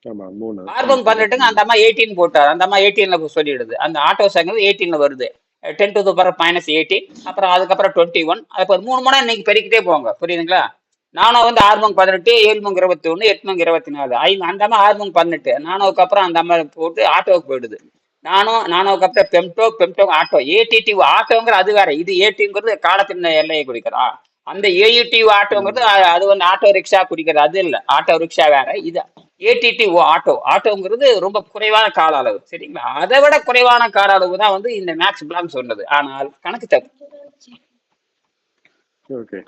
[SPEAKER 1] ஆமா 3
[SPEAKER 2] 6 மூங்கு 18ங்க அந்த அம்மா 18 போட்டார். அந்த அம்மா 18ல சொல்லிடுது. அந்த ஆட்டோ சங்கிறது 18ல வருது. 10 to the power -18, அப்புறம் அதுக்கப்புறம் 21. அப்ப 3 மணி இன்னைக்கு பெருக்கிட்டே போங்க. புரியுதுங்களா? நானும் வந்து 6 மூங்கு 18, 7 மூங்கு 21, 8 மூங்கு 24, அந்த அம்மா 6 மூங்கு 18. நானோக்கு அப்புறம் அந்த அம்மா போட்டு ஆட்டோவுக்கு போயிடுது. நானோக்கு அப்புறம் பெம்டோ ஆட்டோ ஏடிடிவ் ஆட்டோங்கிற அது வேற. இது ஏடிங்கிறது காலத்தின் எல்லையை குறிக்கிறா. அந்த ஏயுடிவ் ஆட்டோங்கிறது அது வந்து ஆட்டோ ரிக்ஷா குறிக்கிறது. அது இல்ல, ஆட்டோ ரிக்ஷா வேற. இது ஏடிடிஓ ஆட்டோங்கிறது ரொம்ப குறைவான கால அளவு. சரிங்களா? அதை விட குறைவான கால அளவு தான் வந்து இந்த மேக்ஸ் பிளாங்க் சொன்னது. ஆனால் கணக்கு தப்பு.
[SPEAKER 1] ஓகே.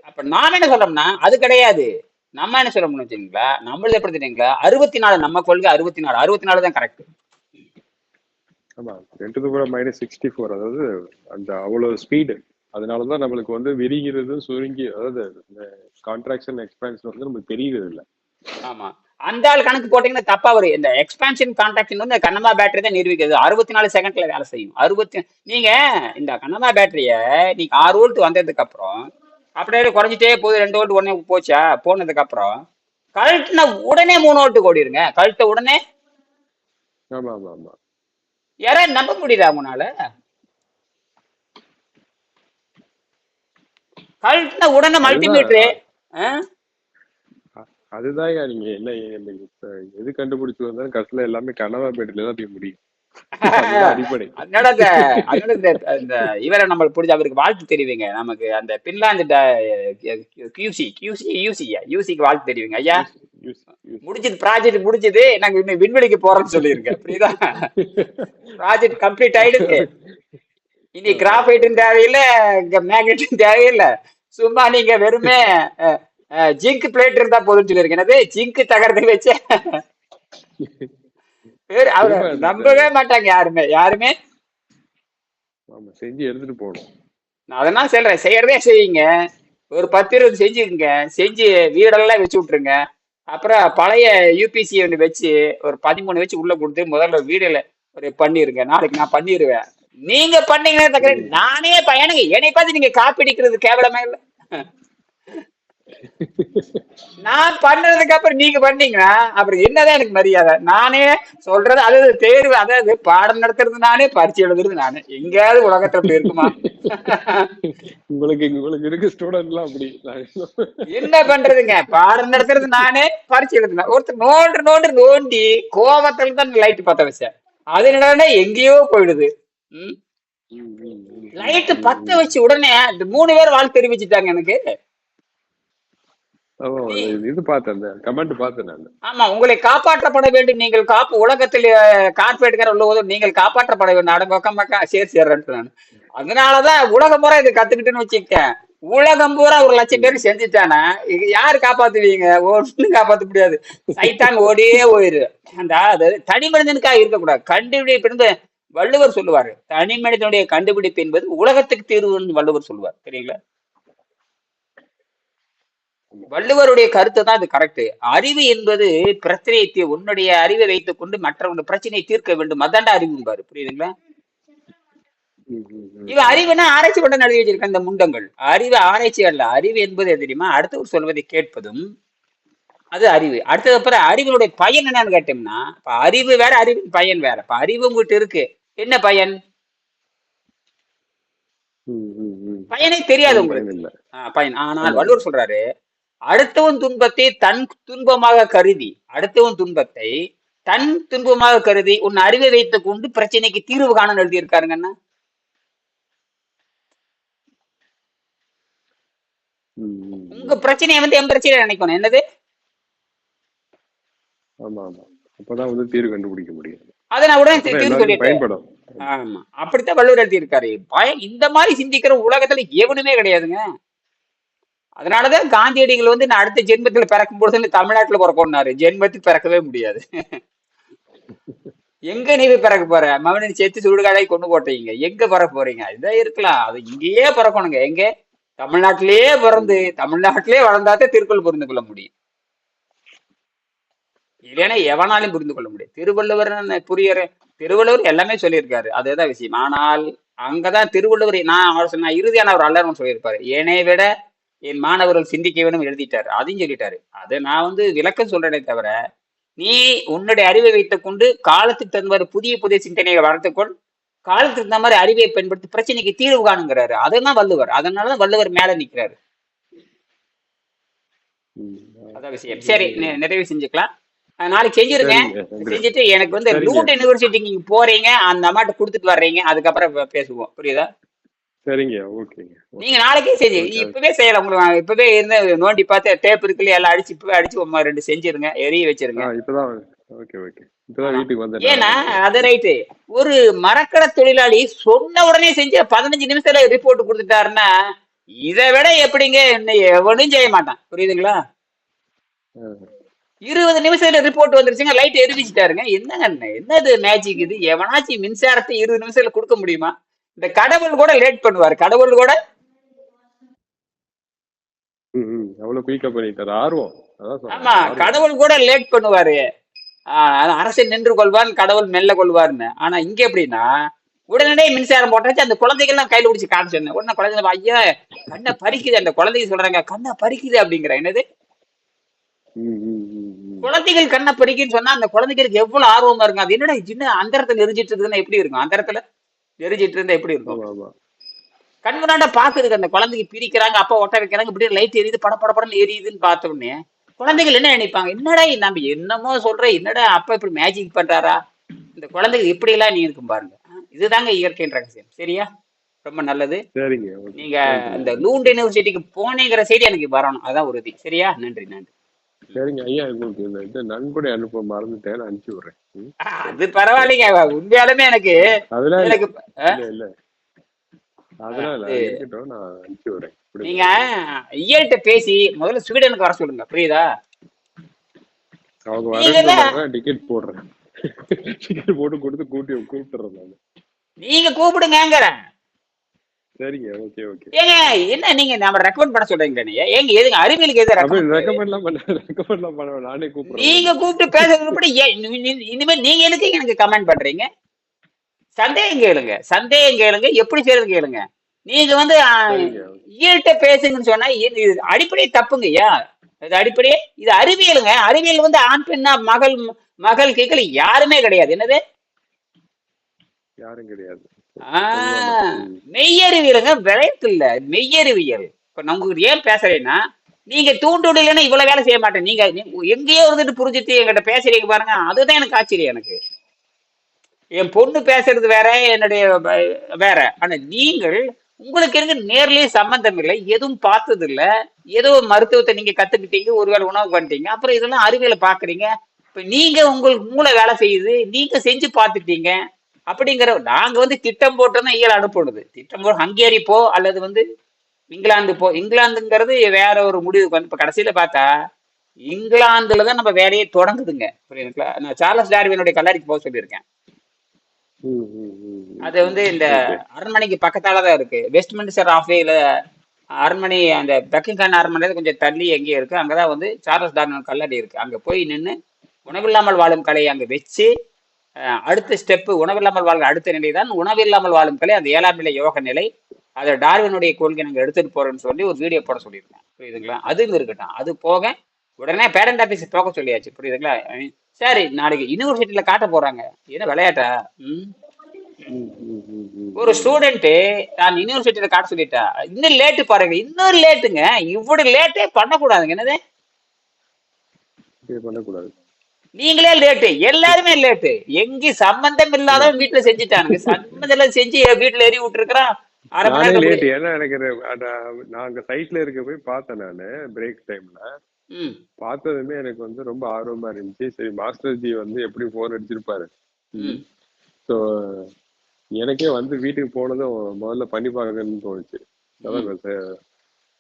[SPEAKER 2] அப்ப நாம என்ன சொல்றோம்னா அது கிடையாது. நம்ம என்ன சொல்றோம்னு வச்சுங்களா, நம்மளது எப்படி தெரியுங்களா, 64. நம்ம கொள்கை 64 தான் கரெக்ட்.
[SPEAKER 1] ஆமா 10 to the power -64, அதாவது அந்த அவ்வளவு ஸ்பீடு. அதனாலதான் நம்மளுக்கு வந்து விரிகிறது சுருங்கி, அதாவது இந்த கான்ட்ராக்ஷன் எக்ஸ்பான்ஷன் வந்து நமக்கு தெரியறது இல்ல.
[SPEAKER 2] ஆமா, அந்த ஆள் கணக்கு போட்டீங்கன்னா தப்பா வரும். இந்த எக்ஸ்பான்ஷன் கான்ட்ராக்ஷன் வந்து கண்ணம்மா பேட்டரி தான் நிரூபிக்கிறது. 64 செகண்ட்ல வேலை செய்யும். நீங்க இந்த கண்ணம்மா பேட்டரிய நீங்க 6 வோல்ட் வந்ததுக்கு அப்புறம் அப்படியே குறைஞ்சிட்டே போகுது. 2 வோல்ட் உடனே போச்சா, போனதுக்கு அப்புறம் கழட்டுனா உடனே 3 வோல்ட் ஓடிடுங்க. கழட்ட உடனே.
[SPEAKER 1] ஆமா ஆமா ஆமா.
[SPEAKER 2] யாராவது நம்ப முடியுதா உங்களால? கழட்டுனா உடனே மல்டிமீட்டரு.
[SPEAKER 1] அதுதான் நீங்க என்ன எது கண்டுபிடிச்சு வந்தாலும் கடைசியில எல்லாமே கனவா பேட்டில தான் போய் முடியும். அடிப்படை.
[SPEAKER 2] இந்த இவரை நம்ம புரிஞ்சு அவருக்கு வாழ்த்து தெரிவிங்க. நமக்கு அந்த பின்லாந்து யூசிக்கு வாழ்த்து தெரிவிங்க ஐயா. முடிஞ்சது, ப்ராஜெக்ட் முடிஞ்சது. நாங்க இன்னும் விண்வெளிக்கு போறோம்னு சொல்லியிருக்கேன். புரியுதா? ப்ராஜெக்ட் கம்ப்ளீட் ஆயிடுது. இனி கிராஃபைட்டும் தேவையில்லை, மேக்னெட்டும் தேவையில்லை. சும்மா நீங்க வெறுமே ஜிங்க் பிளேட் இருந்தா போதும்னு சொல்லியிருக்கேன். என்னது ஜிங்க் தகரத்தை வச்சு அவரை நம்பவே மாட்டாங்க யாருமே.
[SPEAKER 1] செஞ்சு எடுத்துட்டு போகணும்.
[SPEAKER 2] அதெல்லாம் சொல்றேன், செய்யறதே செய்யுங்க. ஒரு 10-20 செஞ்சுக்குங்க. செஞ்சு வீடெல்லாம் வச்சு விட்டுருங்க. அப்புறம் பழைய யூபிசி ஒன்று வச்சு ஒரு 13 வச்சு உள்ள கொடுத்து முதல்ல வீடுல ஒரு பண்ணிருங்க. நாளைக்கு நான் பண்ணிடுவேன். நீங்க பண்ணீங்கன்னா தக்க நானே பையனுங்க என்னை பார்த்து நீங்க காப்பி அடிக்கிறது கேவலமா இல்லை? நான் பண்ணதுக்கு அப்புறம் நீங்க பண்ணீங்கன்னா அப்புறம் என்னதான் எனக்கு மரியாதை? நானே சொல்றது, அதாவது தேர்வு, அதாவது பாடம் நடத்துறது நானே, பரீட்சை எழுதுறது நானே. எங்கேயாவது உலகத்துல அப்படி இருக்குமா?
[SPEAKER 1] உங்களுக்கு இருக்கு ஸ்டூடெண்ட் எல்லாம் அப்படி.
[SPEAKER 2] என்ன பண்றதுங்க? பாடம் நடத்துறது நானே, பரீட்சை எழுதுனா ஒருத்தர் நோண்டி கோபத்துல தான் லைட் பத்த வச்சேன். அது என்னடா எங்கேயோ போயிடுது. லைட் பத்த வச்சு உடனே 3 பேர் வாழ்த்து தெரிவிச்சுட்டாங்க எனக்கு.
[SPEAKER 1] இது பார்த்தேன், கமெண்ட் பார்த்தேன் நான்.
[SPEAKER 2] ஆமா, உங்களை காப்பாற்றப்பட வேண்டும். நீங்கள் உலகத்தில் கார்பரேட்கார உள்ளவங்க நீங்கள் காப்பாற்றப்பட வேண்டும். அடங்கொக்கமாக்கா சேர்றேன் நான். அதனாலதான் உலகம் பூரா இது கத்துக்கிட்டுன்னு வச்சுக்க. உலகம் பூரா 1,00,000 பேர் செஞ்சுட்டானா யாரு காப்பாத்துவீங்க? ஒன்னும் காப்பாற்ற முடியாது. சைத்தான் ஓடியே போயிரு. அதாவது தனி மனிதனுக்காக இருக்கக்கூடாது. கண்டுபிடிப்பு வள்ளுவர் சொல்லுவாரு, தனி மனிதனுடைய கண்டுபிடிப்பு என்பது உலகத்துக்கு தீர்வுன்னு வள்ளுவர் சொல்லுவார். தெரியுங்களா? வள்ளுவருடைய கருத்து தான் அது கரெக்ட். அறிவு என்பது பிரச்சனையை, உன்னுடைய அறிவை வைத்துக் கொண்டு மற்றவங்க பிரச்சனையை தீர்க்க வேண்டும். அதாண்டா அறிவும்பாரு. புரியுதுங்களா? இவன் அறிவுனா ஆராய்ச்சி பண்ண நடத்தி வச்சிருக்க இந்த முண்டங்கள். அறிவு ஆராய்ச்சி அல்ல. அறிவு என்பது தெரியுமா, அடுத்தவர் சொல்வதை கேட்பதும் அது அறிவு. அடுத்தது அப்புறம் அறிவினுடைய பயன் என்னன்னு கேட்டோம்னா, அறிவு வேற, அறிவின் பயன் வேற. இப்ப அறிவு உங்ககிட்ட இருக்கு, என்ன பயன்? பயனே தெரியாது உங்களுக்கு. பயன். ஆனால் வள்ளுவர் சொல்றாரு, அடுத்தவன் துன்பத்தை தன் துன்பமாக கருதி, அடுத்தவன் துன்பத்தை தன் துன்பமாக கருதி உன் அறிவை வைத்துக் கொண்டு பிரச்சனைக்கு தீர்வு காண எழுதி இருக்காருங்கன்னா. உங்க பிரச்சனையை வந்து என் பிரச்சனை நினைக்கணும். என்னது?
[SPEAKER 1] அப்பதான் வந்து தீர்வு கண்டுபிடிக்க முடியும்.
[SPEAKER 2] அதை நான் உடனே தீர்வு சொல்லிட்டேன். ஆமா, அப்படித்தான் வள்ளுவர் எழுதி இருக்காரு. இந்த மாதிரி சிந்திக்கிற உலகத்துல எவனுமே கிடையாதுங்க. அதனாலதான் காந்தியடிகள் வந்து நான் அடுத்த ஜென்மத்தில் பிறக்கும் பொழுது தமிழ்நாட்டுல பிறக்கணும்னாரு. ஜென்மத்தில் பிறக்கவே முடியாது. எங்க நீங்க பிறக்க போற? மகனின் சேர்த்து சுடுகாடை கொண்டு போட்டீங்க, எங்க பிறக்க போறீங்க? இதான் இருக்கலாம். அது இங்கேயே பிறக்கணுங்க. எங்க? தமிழ்நாட்டிலேயே பிறந்து தமிழ்நாட்டிலேயே வளர்ந்தாத்தே திருக்குறள் புரிந்து கொள்ள முடியும். இல்லைன்னா எவனாலும் புரிந்து கொள்ள முடியும். திருவள்ளுவர் திருவள்ளுவர் எல்லாமே சொல்லியிருக்காரு, அதேதான் விஷயம். ஆனால் அங்கதான் திருவள்ளுவர் நான் இறுதியான ஒரு அல்லறன்னு சொல்லியிருப்பாரு, என்னை விட என் மாணவர்கள் சிந்திக்க வேணும் எழுதிட்டாரு, அதையும் சொல்லிட்டாரு. அதை நான் விளக்கம் சொல்றேனே தவிர, நீ உன்னுடைய அறிவை வைத்துக் கொண்டு காலத்துக்கு தகுந்த மாதிரி புதிய புதிய சிந்தனையை வளர்த்துக்கொள், காலத்துக்கு தகுந்த மாதிரி அறிவை பயன்படுத்தி பிரச்சனைக்கு தீர்வு காணுங்கிறாரு. அதெல்லாம் வள்ளுவர், அதனாலதான் வள்ளுவர் மேல நிக்கிறாரு. அதான் விஷயம். சரி, நிறைவு செஞ்சுக்கலாம். நாளைக்கு செஞ்சிருங்க. செஞ்சுட்டு எனக்கு லூட் யூனிவர்சிட்டிக்கு நீங்க போறீங்க, அந்த அமௌண்ட் கொடுத்துட்டு வர்றீங்க, அதுக்கப்புறம் பேசுவோம். புரியுதா?
[SPEAKER 1] சரிங்க, ஓகேங்க.
[SPEAKER 2] நீங்க நாளைக்கே செஞ்சு இப்பவே செய்யலாம். உங்களுக்கு இப்பவே இருந்து நோண்டி பார்த்து டேப் இருக்குல்ல, எல்லாம் அடிச்சு இப்பவே அடிச்சு 2 செஞ்சிருங்க, எரிய வச்சிருங்க.
[SPEAKER 1] இப்பதான் ஓகே ஓகே இப்பதான் வீட்டுக்கு வந்தேன்.
[SPEAKER 2] ஏன்னா அது ரைட்டு. ஒரு மரக்கடை தொழிலாளி சொன்ன உடனே செஞ்சு 15 நிமிஷத்துல ரிப்போர்ட் கொடுத்துட்டாருன்னா, இதை விட எப்படிங்க எவனும் செய்ய மாட்டான். புரியுதுங்களா? 20 நிமிஷத்துல ரிப்போர்ட் வந்துருச்சுங்க, லைட் எரிவிச்சுட்டாருங்க. என்னது மேஜிக் இது? எவனாச்சும் மின்சாரத்தை 20 நிமிஷத்துல கொடுக்க முடியுமா? இந்த கடவுள் கூட லேட் பண்ணுவாரு. கடவுள் கூட
[SPEAKER 1] அவ்வளவு குயிக்கா பண்ணிட்டாரு. ஆர்வம்.
[SPEAKER 2] ஆமா, கடவுள் கூட லேட் பண்ணுவாரு. அரசை நின்று கொள்வார், கடவுள் மெல்ல கொள்வார்னு. ஆனா இங்க எப்படின்னா, உடனடியே மின்சாரம் போட்டாச்சு, அந்த குழந்தைகள் எல்லாம் கையில பிடிச்சி காட்ட சொன்னேன். உடனே குழந்தை, ஐயா கண்ணை பறிக்குது, அந்த குழந்தைங்க சொல்றாங்க கண்ணை பறிக்குது அப்படிங்கிற. என்னது குழந்தைகள் கண்ணை பறிக்குன்னு சொன்னா அந்த குழந்தைகளுக்கு எவ்வளவு ஆர்வமா இருக்கும். அது என்னடா சின்ன அந்தரத்துல எரிஞ்சிட்டு இருக்குதுன்னா எப்படி இருக்கும்? அந்தரத்துல எரிஞ்சிட்டு இருந்தா எப்படி இருக்கும்? கண் முன்னாண்ட பாக்குதுக்கு அந்த குழந்தைக்கு பிரிக்கிறாங்க, அப்பா ஒட்ட வைக்கிறாங்க, இப்படி லைட் எரியுது, படப்படப்படன்னு எரியுதுன்னு பார்த்த உடனே குழந்தைகள் என்ன நினைப்பாங்க? என்னடா நம்ம என்னமோ சொல்ற, என்னடா அப்பா இப்படி மேஜிக் பண்றாரா, இந்த குழந்தைகள் இப்படி எல்லாம் நீ இருக்கும் பாருங்க. இதுதாங்க இயற்கையின் ரகசியம். சரியா? ரொம்ப நல்லது. நீங்க இந்த லூண்ட் யூனிவர்சிட்டிக்கு போனேங்கிற செய்தி எனக்கு வரணும், அதான் உறுதி. சரியா? நன்றி நன்றி.
[SPEAKER 1] சரிங்க ஐயா, உங்களுக்கு நன்கொடை அனுப்ப மறந்துட்டேன், அனுப்பிச்சு விடுறேன்.
[SPEAKER 2] அது பரவாயில்லைங்க, உண்மையாலுமே எனக்கு
[SPEAKER 1] இல்ல அதனால நான் அனுப்பிச்சு விடுறேன்.
[SPEAKER 2] நீங்க ஐயாட்ட பேசி முதல்ல ஸ்வீடனுக்கு வர சொல்லுங்க. புரியுதா?
[SPEAKER 1] அவங்க வர டிக்கெட் போடுறேன், டிக்கெட் போட்டு கொடுத்து கூப்பிட்டுறேன் நான்.
[SPEAKER 2] நீங்க கூப்பிடுங்க.
[SPEAKER 1] சரிங்க, ஓகே ஓகே.
[SPEAKER 2] ஏங்க என்ன நீங்க நாம ரெக்கமெண்ட் பண்ண சொல்றீங்க? ஏங்க எதுங்க அறிவியலுக்கு எது
[SPEAKER 1] ரெக்கமெண்ட்லாம் பண்ண நானே கூப்பிடுறேன்.
[SPEAKER 2] நீங்க கூப்பிட்டு பேசுறது இனிமேல் நீங்க எனக்கு கமெண்ட் பண்றீங்க? சந்தேகம் கேளுங்க, எப்படி செய்யறது கேளுங்க. நீங்க ஈட்ட பேசுங்கன்னு சொன்னா அடிப்படை தப்புங்க. ஐயா இது அடிப்படையே இது அறிவியலுங்க. அறிவியல் ஆண் பெண்ணா மகள் கேட்கல யாருமே கிடையாது. என்னது?
[SPEAKER 1] யாரும் கிடையாது.
[SPEAKER 2] மெய்யறிவியலுங்க, விளையாட்டு இல்ல, மெய்யறிவியல். இப்ப நம்ம ஏன் பேசுறேன்னா, நீங்க தூண்டுடலைன்னா இவ்வளவு வேலை செய்ய மாட்டேன். நீங்க எங்கேயோ இருந்துட்டு புரிஞ்சுட்டு என்கிட்ட பேசுறீங்க பாருங்க, அதுதான் எனக்கு ஆச்சரியம். எனக்கு என் பொண்ணு பேசுறது வேற, என்னுடைய வேற. ஆனா நீங்கள் உங்களுக்கு இருக்கு நேர்லயே சம்பந்தம் இல்லை, எதுவும் பார்த்தது இல்ல, ஏதோ மருத்துவத்தை நீங்க கத்துக்கிட்டீங்க, ஒருவேளை உணவு பண்ணிட்டீங்க, அப்புறம் இதெல்லாம் அறிவியலை பாக்குறீங்க. இப்ப நீங்க உங்களுக்கு மூளை வேலை செய்யுது, நீங்க செஞ்சு பார்த்துட்டீங்க அப்படிங்கிற. நாங்க திட்டம் போட்டுதான் இயல் அனுப்புறது. திட்டம் போட்டு ஹங்கேரி போ அல்லது இங்கிலாந்து போ. இங்கிலாந்துங்கிறது வேற ஒரு முடிவுக்கு இப்ப கடைசியில பார்த்தா இங்கிலாந்துலதான் நம்ம வேலையை தொடங்குதுங்க. புரியுதுங்களா? நான் சார்லஸ் டார்வினுடைய கல்லறைக்கு போக சொல்லியிருக்கேன். அது இந்த அரண்மனைக்கு பக்கத்தாலதான் இருக்கு. வெஸ்ட்மின்ஸ்டர் ஆஃபேல அரண்மனை, அந்த பக்கிங்ஹாம் அரண்மனை கொஞ்சம் தள்ளி எங்கேயும் இருக்கு. அங்கதான் சார்லஸ் டார்வின் கல்லறை இருக்கு. அங்க போய் நின்று உணவில்லாமல் வாழும் கலையை அங்க வச்சு, அடுத்த ஸ்டெப்பு உணவில்லாமல் வாழும் அடுத்த நிலை தான் உணவில்லாமல் வாழும் கலை, அந்த 7ஆம் நிலை யோக நிலை. அதை டார்வினுடைய கொள்கை நாங்க எடுத்துட்டு போறோம்னு சொல்லி ஒரு வீடியோ போட சொல்லியிருக்கேன். புரியுதுங்களா? அதுவும் இருக்கட்டும். அது போக உடனே பேரண்ட் ஆபீஸ் போக சொல்லியாச்சு. புரியுதுங்களா? சரி, நாளைக்கு யூனிவர்சிட்டியில காட்ட போறாங்க. என்ன விளையாட்டா? ஒரு ஸ்டூடெண்ட் நான் யூனிவர்சிட்டியில காட்ட சொல்லிட்டா, இன்னும் லேட்டு பாருங்க, இன்னொரு லேட்டுங்க. இவ்வளவு லேட்டே பண்ணக்கூடாதுங்க. என்னது
[SPEAKER 1] பண்ணக்கூடாது?
[SPEAKER 2] நீங்களே லேட்டு, எல்லாருமே லேட்டு. எங்கேயும் சம்பந்தம் இல்லாதவன் வீட்டுல செஞ்சுட்டானுங்க, சம்பந்தம் செஞ்சு வீட்டுல எறி விட்டுருக்கான்.
[SPEAKER 1] ஏன்னா எனக்கு நாங்க சைட்ல இருக்க போய் பார்த்தேன் நானு பிரேக் டைம்ல. பார்த்ததுமே எனக்கு ரொம்ப ஆர்வமா இருந்துச்சு. சரி, மாஸ்டர் ஜி எப்படி போன் அடிச்சிருப்பாரு. ஸோ எனக்கே வீட்டுக்கு போனதும் முதல்ல பண்ணி பார்க்கணும்னு தோணுச்சு.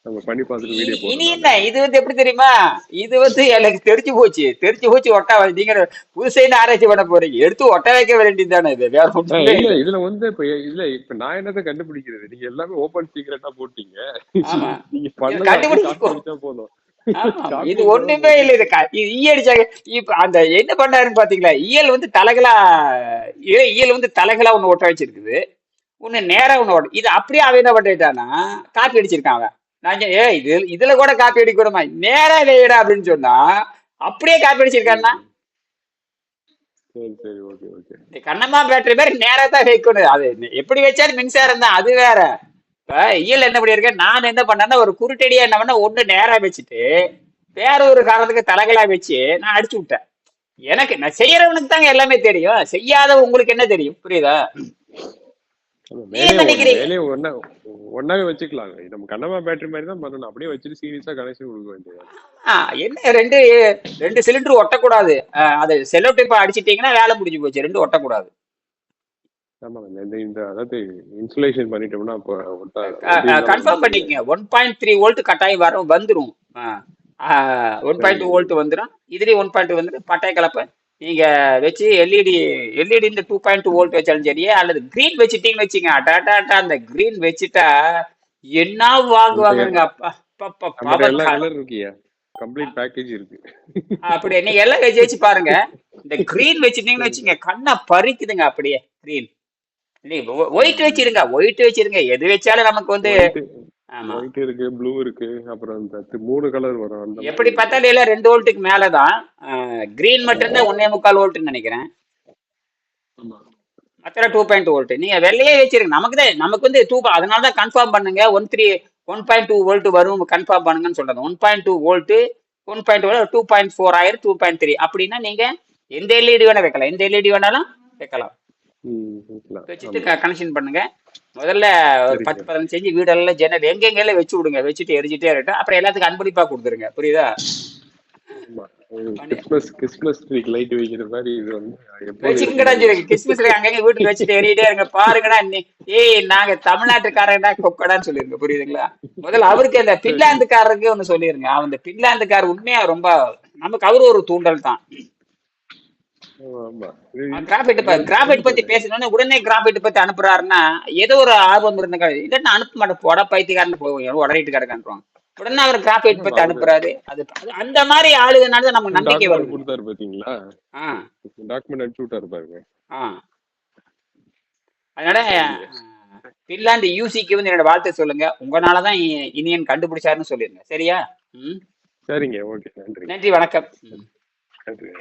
[SPEAKER 1] நம்ம பண்ணி பார்த்துட்டு வீடியோ
[SPEAKER 2] போடுறோம். இது எப்படி தெரியுமா? இது எனக்கு தெரிஞ்சு போச்சு ஒட்டா. நீங்க புதுசைன்னு ஆராய்ச்சி பண்ண போறீங்க, எடுத்து ஒட்ட வைக்க வேண்டியதுதானே. இது வேற
[SPEAKER 1] இல்ல. இதுல இப்ப நான் என்னத்தை கண்டுபிடிக்கிறது? நீங்க எல்லாமே ஓபன் சீக்ரெட்டா போட்டீங்க.
[SPEAKER 2] நீங்க கண்டுபிடிச்சா
[SPEAKER 1] போதும்.
[SPEAKER 2] ஆமா இது
[SPEAKER 1] காப்பி அடிக்காம
[SPEAKER 2] ஒண்ணுமே
[SPEAKER 1] போச்சு.
[SPEAKER 2] இல்லை. இது ஈ அடிச்சாங்க. இப்ப அந்த என்ன பண்ணாருன்னு பாத்தீங்களா, இயல் வந்து தலைகளா, இயல் வந்து தலைகளா ஒண்ணு ஒட்ட வச்சிருக்குது, ஒண்ணு நேரா ஒண்ணு ஓடும். இது அப்படியே அவன் என்ன பண்ணிட்டானா, காப்பி அடிச்சிருக்கான் அவன். நான் இதுல கூட காப்பி அடிக்கணுமா, நேரா வைடா அப்படின்னு சொன்னா அப்படியே காப்பி அடிச்சிருக்கான்னா.
[SPEAKER 1] ம். சரி சரி, ஓகே ஓகே.
[SPEAKER 2] இந்த கண்ணம்மா பேட்டரி மாதிரி நேரா தான் வைக்கணும். அது எப்படி வச்சாலும் மின்சாரம் தான், அது வேற. இப்ப இயல் என்ன பண்ணிருக்க, நான் என்ன பண்ணேன்னா ஒரு குருட்டடியா என்ன பண்ண, ஒண்ணு நேரா வச்சுட்டு வேற ஒரு காரணத்துக்கு தலைகளா வச்சு நான் அடிச்சு விட்டேன். எனக்கு நான் செய்யறவனுக்கு தாங்க எல்லாமே தெரியும், செய்யாத உங்களுக்கு என்ன தெரியும், புரியுதா? நீ என்ன நினைக்கிறீங்க?
[SPEAKER 1] வேலையை ஒன்னாவே வச்சுக்கலாம். நம்ம கண்ணம்மா பேட்டரி மாதிரி தான் பண்ணணும். அப்படியே வச்சுட்டு சீரியஸா கனெக்ஷன் கொடுக்க வேண்டியது.
[SPEAKER 2] என்ன ரெண்டு ரெண்டு சிலிண்டர் ஒட்டக்கூடாது. அது செல்லோ டேப் அடிச்சிட்டீங்கன்னா வேலை முடிஞ்சு போச்சு, ரெண்டு ஒட்டக்கூடாது.
[SPEAKER 1] ஆமா, இந்த அதாவது இன்சுலேஷன் பண்ணிட்டோம்னா அப்போ
[SPEAKER 2] கன்ஃபார்ம் பண்ணிக்கங்க. 1.3 வோல்ட் கட்டாயம் வந்துடும். 1.2 வோல்ட் வந்துடும். இதுலயும் 1.2 வந்துடும். பட்டாய கலப்பை நீங்க வச்சு எல்இடி இந்த 2.2 வோல்ட் வச்சாலும் சரியே, அல்லது கிரீன் வச்சுட்டீங்கன்னு வச்சுங்க, அட்டாட்டா அந்த கிரீன் வச்சுட்டா என்ன வாங்குவாங்க. அப்பா
[SPEAKER 1] எல்லா கலர் இருக்கியா, கம்ப்ளீட் பேக்கேஜ் இருக்கு.
[SPEAKER 2] அப்படி நீங்க எல்லாம் வச்சு பாருங்க. இந்த கிரீன் வச்சுட்டீங்கன்னு வச்சுங்க, கண்ணை பறிக்குதுங்க அப்படியே. கிரீன் ஒயிட் வச்சிருங்க, எது வச்சாலும் நமக்கு வந்து. ஆமா,
[SPEAKER 1] ஒயிட் இருக்கு, ப்ளூ இருக்கு, அப்புறம் இந்த 3 கலர் வரும். அந்த
[SPEAKER 2] எப்படி பார்த்தாலும் எல்லாம் 2 வோல்ட்டுக்கு மேலதான். கிரீன் மட்டும் தான் 1.25 வோல்ட்னு நினைக்கிறேன். மற்ற 2.2 வோல்ட். நீங்க வெள்ளையே வச்சிருங்க, நமக்கு வந்து அதனாலதான் கன்ஃபார்ம் பண்ணுங்க. 1.2 வோல்ட் வரும் கன்ஃபார்ம் பண்ணுங்கன்னு சொல்றது. 1.2 வோல்ட் 1.2 வோல்ட் 2.4 ஆயிரம் 2.3 அப்படின்னா நீங்க எந்த எல்இடி வேணா வைக்கலாம், எந்த எல்இடி வேணாலும் வைக்கலாம். வச்சுட்டு கனெக்ஷன் பண்ணுங்க. முதல்ல ஒரு 10-15 செஞ்சு வீடெல்லாம் ஜன்னல் எங்கெங்கெல்லாம் வச்சு விடுங்க, வச்சுட்டு எரிஞ்சிட்டே இருக்கட்டும். அப்புறம் எல்லாத்துக்கும் அன்பளிப்பா கொடுத்துருங்க, புரியுதா?
[SPEAKER 1] கிறிஸ்மஸ் ட்ரீக்கு லைட் வைக்கிற மாதிரி இது வந்து
[SPEAKER 2] வச்சுக்கடா சொல்லுங்க. கிறிஸ்மஸ்ல அங்கங்க வீட்டுக்கு வச்சுட்டு எரியிட்டே இருங்க. பாருங்கடா, நாங்க தமிழ்நாட்டுக்காரங்கடா கொக்கடான்னு சொல்லிருங்க, புரியுதுங்களா? முதல்ல அவருக்கு அந்த பின்லாந்துக்காரருக்கு ஒண்ணு சொல்லிருங்க. அந்த பின்லாந்துக்காரர் உண்மையா ரொம்ப நமக்கு அவரு ஒரு தூண்டல் தான். கிராஃபைட் பத்தி பேசணும்னு உடனே கிராஃபைட் பத்தி அனுப்புறாருன்னா ஏதோ ஒரு ஆர்வம் இருந்த, இல்லன்னா அனுப்ப மாட்டேன், போட பைத்தியக்காரன்னு போய் உடனே கிடக்கான்றாங்க. உடனே அவர் கிராஃபைட் பத்தி அனுப்புறாரு. அது அந்த மாதிரி ஆளுங்கனால நமக்கு நம்பிக்கை வருது.
[SPEAKER 1] கொடுத்தாரு பாத்தீங்களா, டாக்குமெண்ட் அனுப்பிச்சு விட்டாரு பாருங்க.
[SPEAKER 2] அதனால பின்லாந்து யூசிக்கு வந்து என்னோட வாழ்த்து சொல்லுங்க. உங்களாலதான் இனியன் கண்டுபிடிச்சாருன்னு சொல்லிருங்க, சரியா?
[SPEAKER 1] சரிங்க, ஓகே, நன்றி.
[SPEAKER 2] நன்றி, வணக்கம்.
[SPEAKER 1] நன்றி.